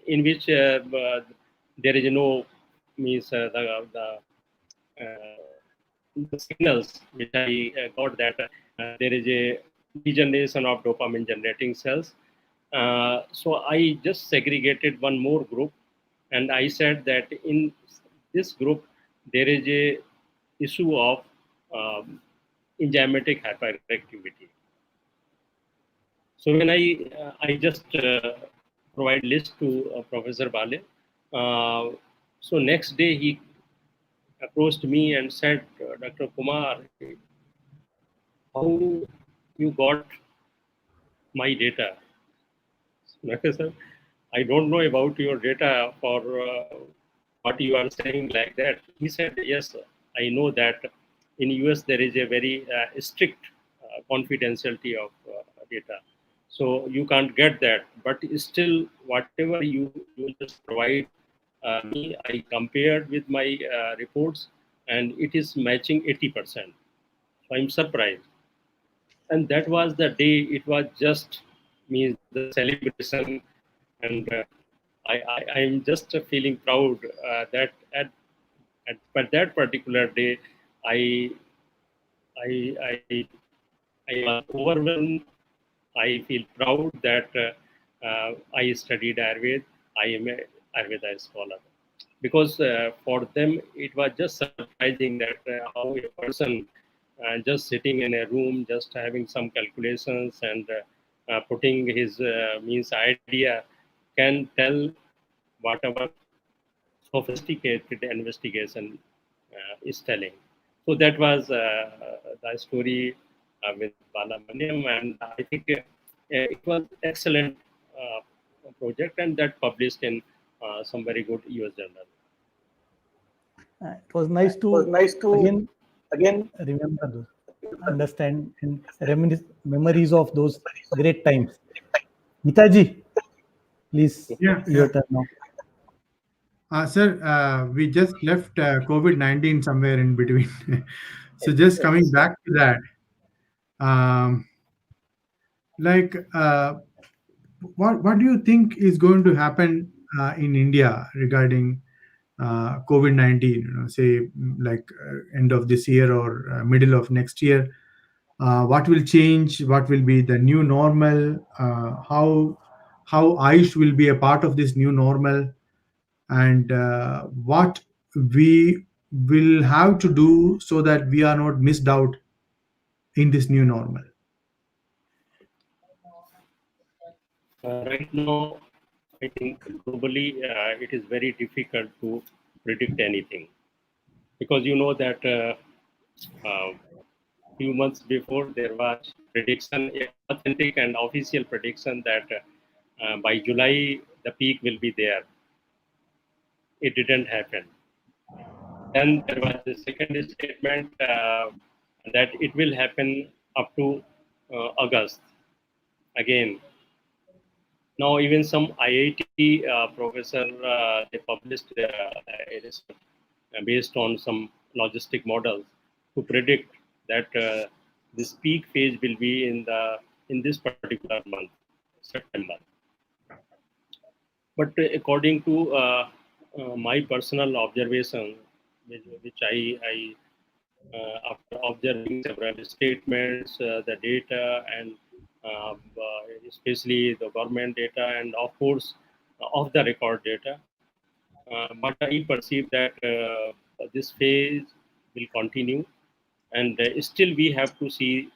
in which there is no means the signals which I got that there is a degeneration of dopamine generating cells. So I just segregated one more group, and I said that in this group there is a issue of enzymatic hyperactivity. So when I just provide list to Professor Bale, so next day he approached me and said, Dr. Kumar, how you got my data? Okay, sir, I don't know about your data for what you are saying like that. He said, yes, I know that in US there is a very strict confidentiality of data. So you can't get that, but still whatever you just provide me, I compared with my reports, and it is matching 80%. So I'm surprised. And that was the day. It was just means the celebration, and I'm just feeling proud that at that particular day, I I I I was overwhelmed. I feel proud that I studied Ayurveda. I am a Ayurveda scholar, because for them it was just surprising that how a person just sitting in a room, just having some calculations and putting his means idea can tell whatever sophisticated investigation is telling. So that was the story with Balamaniam, and I think it was excellent project, and that published in some very good US journal. It was nice was to nice to again again remember those, understand and reminisce memories of those great times. Mitaji, please, Yeah, your yeah. turn now. Sir, we just left COVID-19 somewhere in between. So just coming back to that, um, like, what do you think is going to happen in India regarding COVID-19? Say like end of this year or middle of next year. What will change? What will be the new normal? How Ayush will be a part of this new normal, and what we will have to do so that we are not missed out in this new normal. Right now, I think globally it is very difficult to predict anything, because you know that few months before there was prediction, authentic and official prediction, that by July the peak will be there. It didn't happen. Then there was the second statement that it will happen up to August again. Now even some IIT professor they published a research based on some logistic models to predict that this peak phase will be in this particular month, September. But according to my personal observation, which I after observing several statements, the data, and especially the government data, and of course of the record data, but I perceive that this phase will continue, and still we have to see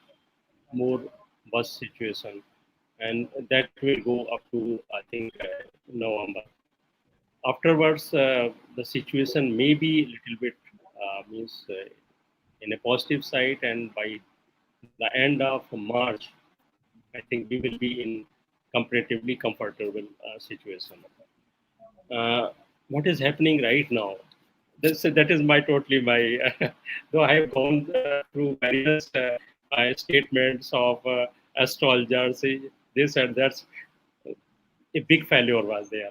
more bus situation, and that will go up to, I think, November. Afterwards, the situation may be a little bit means in a positive side, and by the end of March, I think we will be in comparatively comfortable situation. What is happening right now? That is my totally my. Though I have gone through various statements of astrologers, this and that's, a big failure was there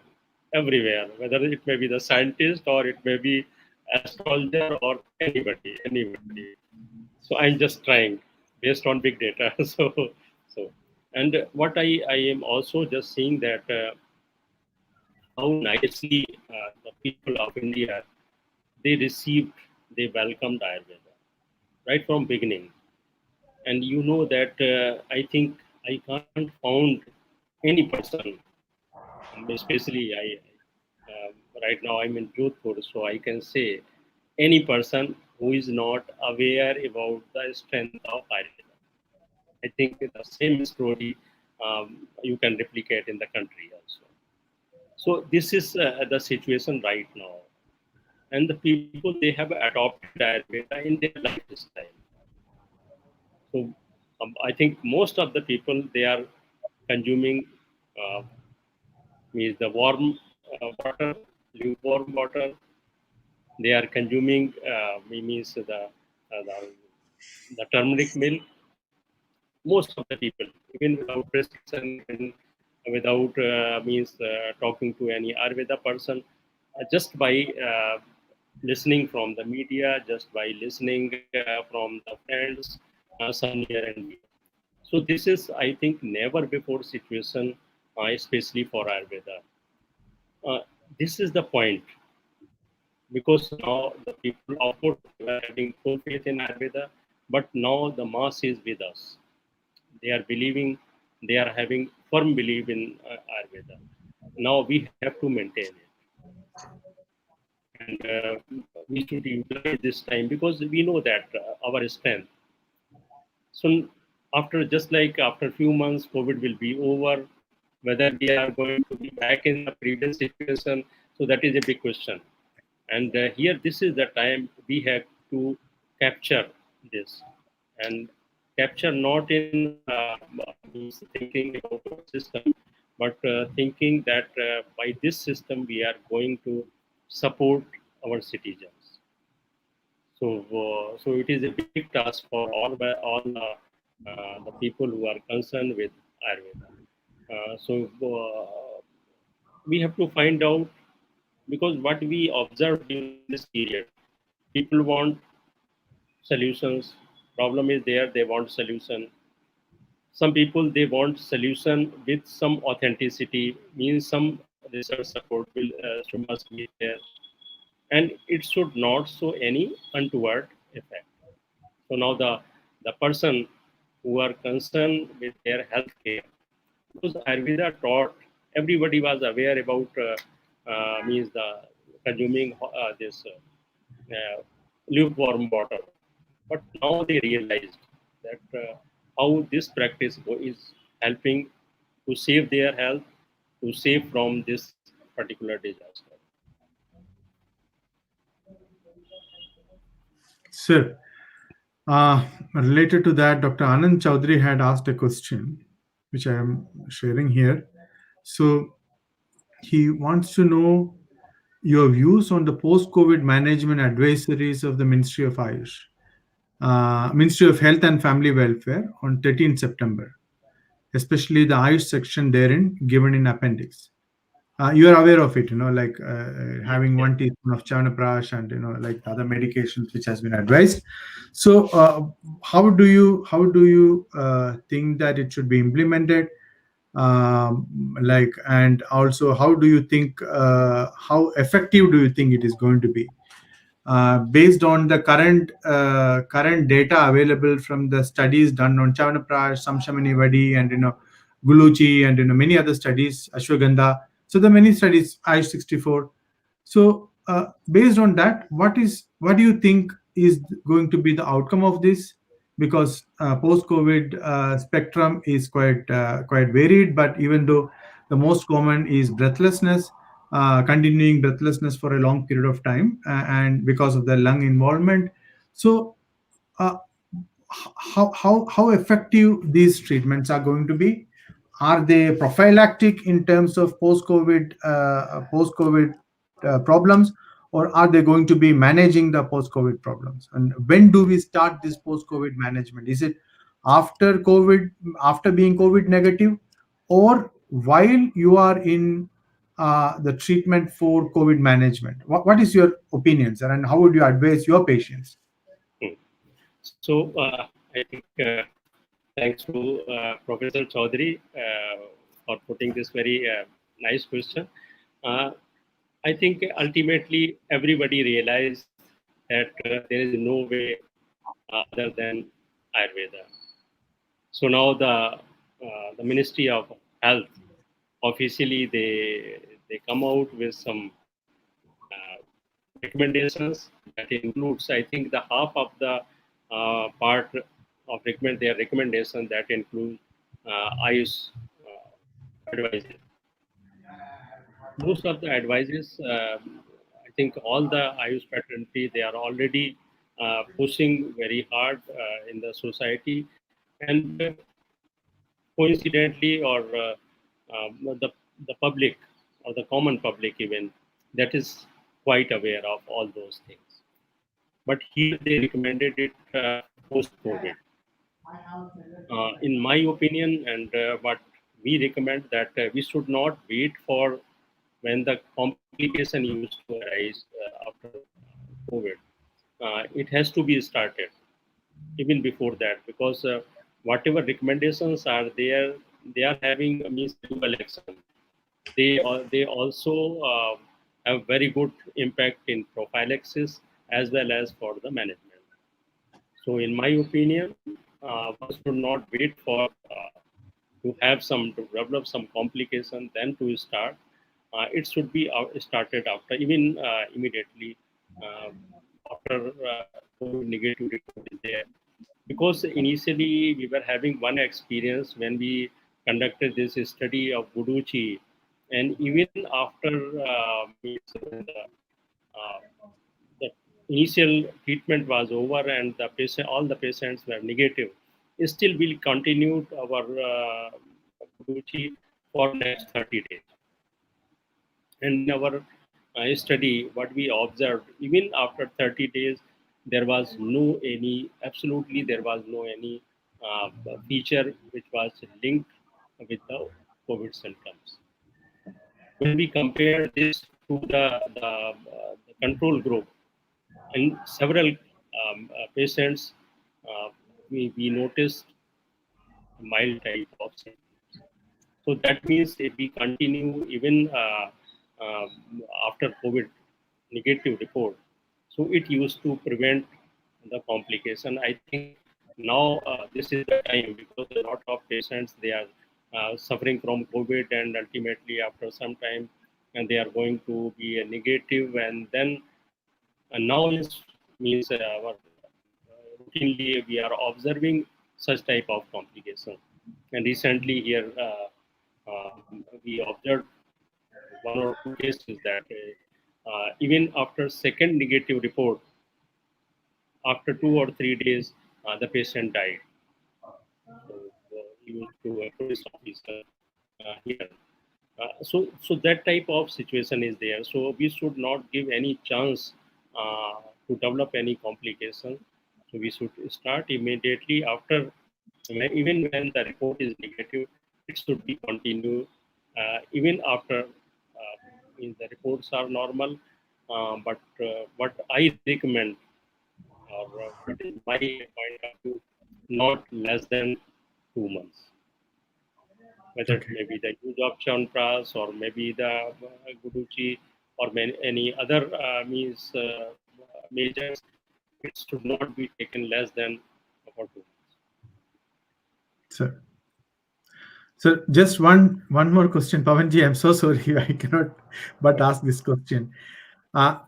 everywhere. Whether it may be the scientist, or it may be astrologer, or anybody. So I'm just trying based on big data. So, and what I am also just seeing that how nicely the people of India, they received, they welcomed Ayurveda right from beginning. And you know that I think I can't found any person, especially right now I'm in Jodhpur, so I can say any person who is not aware about the strength of Ayurveda. I think the same story you can replicate in the country also. So this is the situation right now, and the people, they have adopted Ayurveda in their lifestyle. So I think most of the people, they are consuming means the warm water, lukewarm water. They are consuming means the turmeric milk. Most of the people, even without prescription, even without means talking to any Ayurveda person, just by listening from the media, just by listening from the friends, some near and dear. So this is, I think, never before situation, especially for Ayurveda. Uh, this is the point, because now the people, of course, were having full faith in Ayurveda, but now the mass is with us. They are believing, they are having firm belief in Ayurveda. Now we have to maintain it, and we should utilize this time, because we know that our strength. So after, just like after few months, COVID will be over. whether we are going to be back in the previous situation. So that is a big question. And here, this is the time we have to capture this, and capture not in means thinking about our system, but thinking that by this system we are going to support our citizens. So it is a big task for all the people who are concerned with Ayurveda. So we have to find out, because what we observe during this period, people want solutions. Problem is there; they want solution. Some people, they want solution with some authenticity, means some research support should must be there, and it should not show any untoward effect. So now the person who are concerned with their health care, because Ayurveda taught, everybody was aware about means the consuming this lukewarm water, but now they realized that how this practice is helping to save their health, to save from this particular disaster. Sir, related to that, Dr. Anand Chaudhary had asked a question, which I am sharing here. So he wants to know your views on the post-COVID management advisories of the Ministry of Ayush, Ministry of Health and Family Welfare on 13th September, especially the Ayush section therein given in appendix. You are aware of it, like Yes, having yes. 1 teaspoon of Chyawanprash and like the other medications which has been advised. So, how do you think that it should be implemented? And also, how do you think how effective do you think it is going to be? Based on the current data available from the studies done on Chyawanprash, Samshamani Vadi, and Guluchi, and many other studies, Ashwagandha. So the many studies, I-64. So based on that, what do you think is going to be the outcome of this? Because post-COVID spectrum is quite varied, but even though the most common is breathlessness, continuing breathlessness for a long period of time, and because of the lung involvement. So, uh, how effective these treatments are going to be? Are they prophylactic in terms of post-COVID problems, or are they going to be managing the post-COVID problems? And when do we start this post-COVID management? Is it after COVID, after being COVID negative, or while you are in the treatment for COVID management? What is your opinion, sir, and how would you advise your patients? Hmm. So I think thanks to Professor Chaudhary for putting this very nice question. Uh, I think ultimately everybody realized that there is no way other than Ayurveda. So now the Ministry of Health officially they come out with some uh, recommendations that includes, I think, the half of the part of their recommendation that include IUS advices. Most of the advices, I think all the IUS fraternity, they are already pushing very hard in the society, and coincidentally, or the public or the common public even, that is quite aware of all those things. But here they recommended it post-COVID. In my opinion, and what we recommend, that we should not wait for when the complication used to arise after COVID. It has to be started even before that, because whatever recommendations are there, they are having means dual action. They also have very good impact in prophylaxis as well as for the management. So, in my opinion, one should not wait for to have some to develop some complication then to start. It should be started after, even immediately uh, after COVID negative report is there, because initially we were having one experience when we conducted this study of Guduchi, and even after the initial treatment was over and the patient, all the patients were negative, still we continued our Guduchi for next 30 days. And in our study, what we observed, even after 30 days, there was no any, absolutely there was no any feature which was linked with the COVID symptoms. When we compare this to the control group, in several patients, we noticed mild type of symptoms. So that means if we continue even after COVID negative report, so it used to prevent the complication. I think now this is the time because a lot of patients they are suffering from COVID and ultimately after some time and they are going to be a negative and then now is means routinely we are observing such type of complication. And recently here we observed one or two cases that even after second negative report, after 2 or 3 days, the patient died. So he was to a police officer here. So that type of situation is there. So we should not give any chance to develop any complication. So we should start immediately after, even when the report is negative, it should be continued even after the reports are normal. But what I recommend, or what is my point of view, not less than 2 months. Whether it may be the use of Chantras or maybe the Guduchi or any other measures, it should not be taken less than about 2 months. Sir. So just one more question, Pavanji. I'm so sorry, I cannot but ask this question. Uh,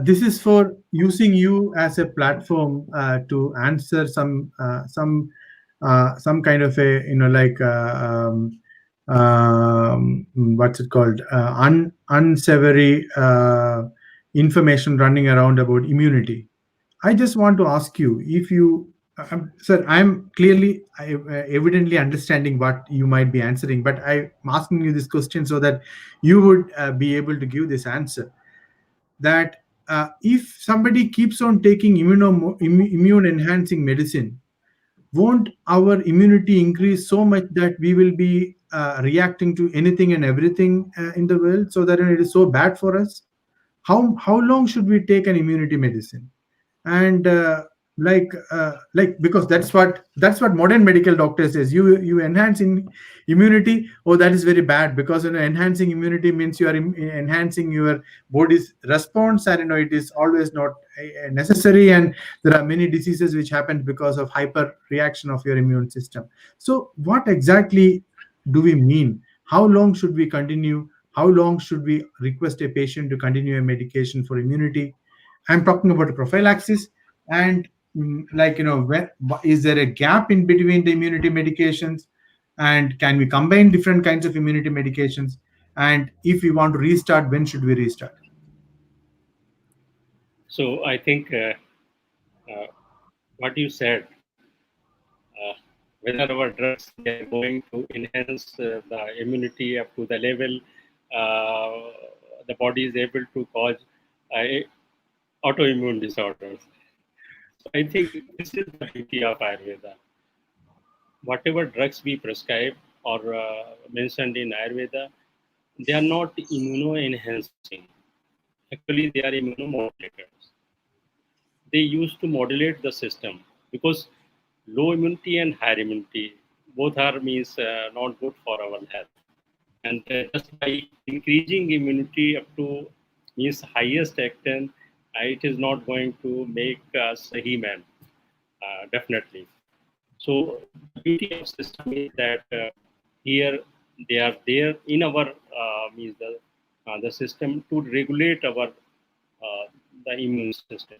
this is for using you as a platform to answer some kind of a like what's it called unsavory information running around about immunity. I just want to ask you if you, sir, I'm clearly, evidently understanding what you might be answering, but I'm asking you this question so that you would be able to give this answer. That if somebody keeps on taking immune enhancing medicine, won't our immunity increase so much that we will be reacting to anything and everything in the world, so that it is so bad for us? How long should we take an immunity medicine? And because that's what modern medical doctor says, you enhance in immunity. Oh, that is very bad, because enhancing immunity means you are enhancing your body's response, and it is always not necessary, and there are many diseases which happen because of hyper reaction of your immune system. So what exactly do we mean? How long should we continue? How long should we request a patient to continue a medication for immunity? I'm talking about a prophylaxis. And when is there a gap in between the immunity medications, and can we combine different kinds of immunity medications? And if we want to restart, when should we restart? So I think what you said, uh, whether our drugs they are going to enhance the immunity up to the level the body is able to cause uh, autoimmune disorders. So I think this is the beauty of Ayurveda. Whatever drugs we prescribe or mentioned in Ayurveda, they are not immuno-enhancing. Actually, they are immunomodulators. They used to modulate the system because low immunity and high immunity both are means not good for our health. And just by increasing immunity up to means highest extent, it is not going to make us a he-man, definitely. So the beauty of system is that here they are there in our means the system to regulate our the immune system.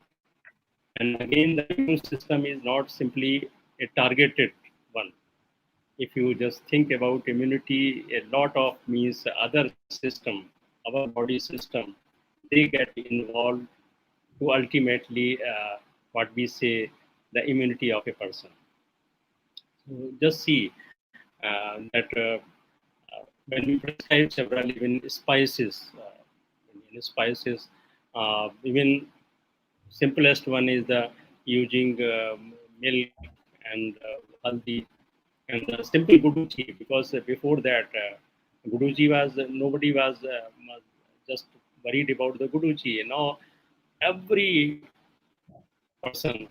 And again, the immune system is not simply a targeted one. if you just think about immunity, a lot of means other system, our body system, they get involved to ultimately what we say the immunity of a person. So just see that when we prescribe several even spices, even simplest one is the using milk and haldi and the simple guduchi, because before that guduchi was nobody was just worried about the guduchi. Now every person,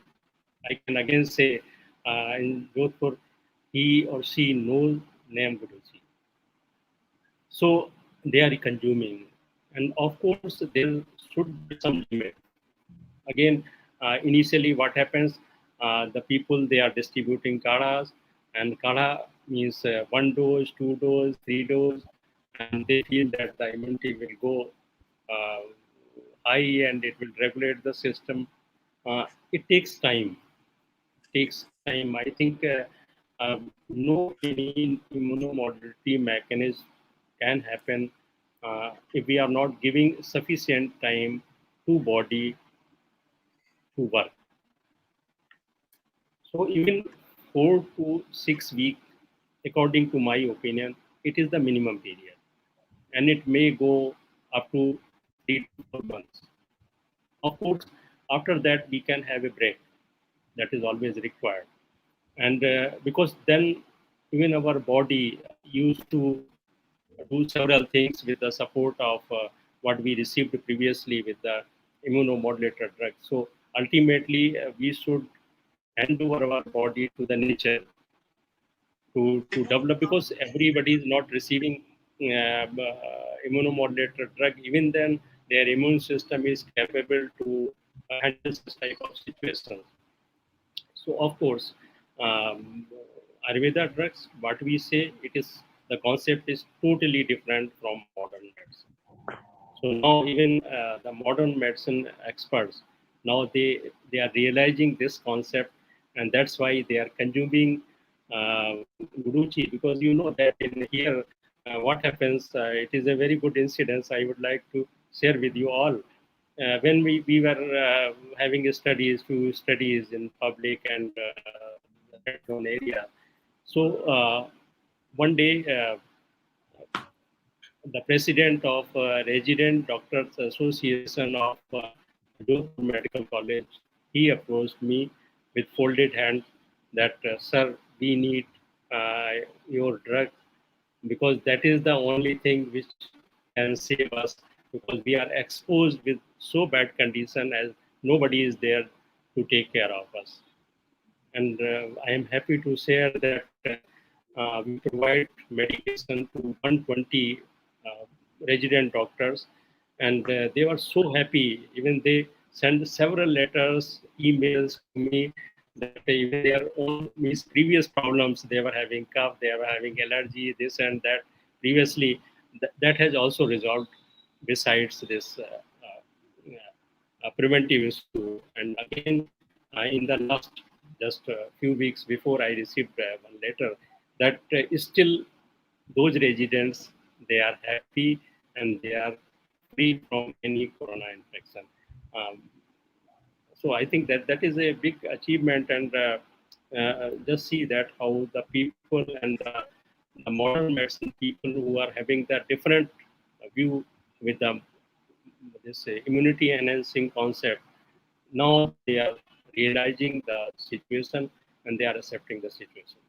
I can again say, in Jodhpur, he or she knows name guduchi. So they are consuming, and of course there should be some limit. Again, initially what happens, the people they are distributing kadhas, and kadha means one dose, two dose, three dose, and they feel that the immunity will go uh, high and it will regulate the system. It takes time. Takes time. I think no any immunomodulatory mechanism can happen if we are not giving sufficient time to body to work. So even 4 to 6 weeks, according to my opinion, it is the minimum period, and it may go up to 3 to 4 months. Of course, after that we can have a break. That is always required, and because then even our body used to do several things with the support of what we received previously with the immunomodulator drug. So ultimately, we should hand over our body to the nature to develop, because everybody is not receiving immunomodulator drug. Even then, their immune system is capable to handle such type of situations. So of course, Ayurveda drugs, what we say, it is the concept is totally different from modern medicine. So now even the modern medicine experts, now they are realizing this concept, and that's why they are consuming guruchi, because you know that in here what happens. It is a very good incident. I would like to share with you all. When we were having few studies in public and the red zone area. So one day the president of Resident Doctors Association of Jodhpur Medical College, he approached me with folded hands that, sir, we need your drug, because that is the only thing which can save us, because we are exposed with so bad condition as nobody is there to take care of us. And I am happy to share that we provide medication to 120 uh, resident doctors, and they were so happy. Even they sent several letters, emails to me that even their own means previous problems, they were having cough, they were having allergy, this and that. Previously, that has also resolved. Besides this preventive issue, and again in the last just a few weeks before I received one letter that still those residents, they are happy and they are free from any corona infection. Um, so I think that that is a big achievement, and just see that how the people and the modern medicine people who are having the different view with the this immunity enhancing concept, now they are realizing the situation and they are accepting the situation.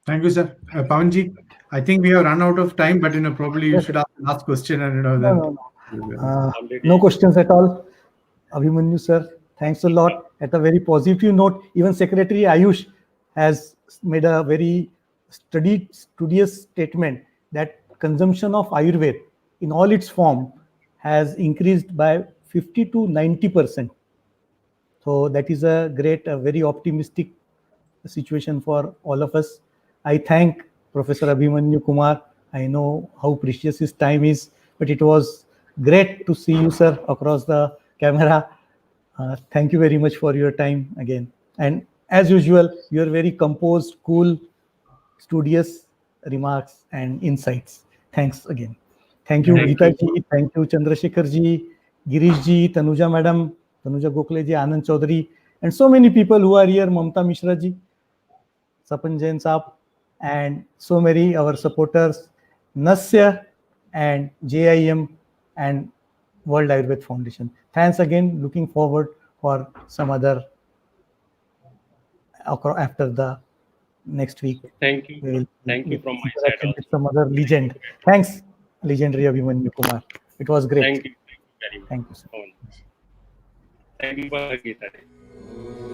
Thank you, sir. Pawanji, I think we have run out of time, but probably you Yes, should sir. ask the last question, and No, then. no, no. No Already, questions at all. Abhimanyu sir, thanks a lot. At a very positive note, even Secretary Ayush has made a very studious statement that consumption of Ayurveda in all its form has increased by 50 to 90%. So that is a great, a very optimistic situation for all of us. I thank Professor Abhimanyu Kumar. I know how precious his time is, but it was great to see you, sir, across the camera. Thank you very much for your time again. And as usual, your very composed, cool, studious remarks and insights. Thanks again. Thank you, Thank Geeta you. ji. Thank you, Chandrasekhar ji, Girish ji, Tanuja madam, Tanuja Gokhale ji, Anand Chaudhary, and so many people who are here, Mamta Mishra ji, Sapan Jain Saab, and so many our supporters, Nasya and JIM and World Ayurveda Foundation. Thanks again. Looking forward for some other after the next week. Thank you. We will Thank you from my side interaction with also. some other legend. Thanks, legendary Abhimanyu Kumar. It was great. Thank you very much. Thank you, sir. Thank you, Geeta.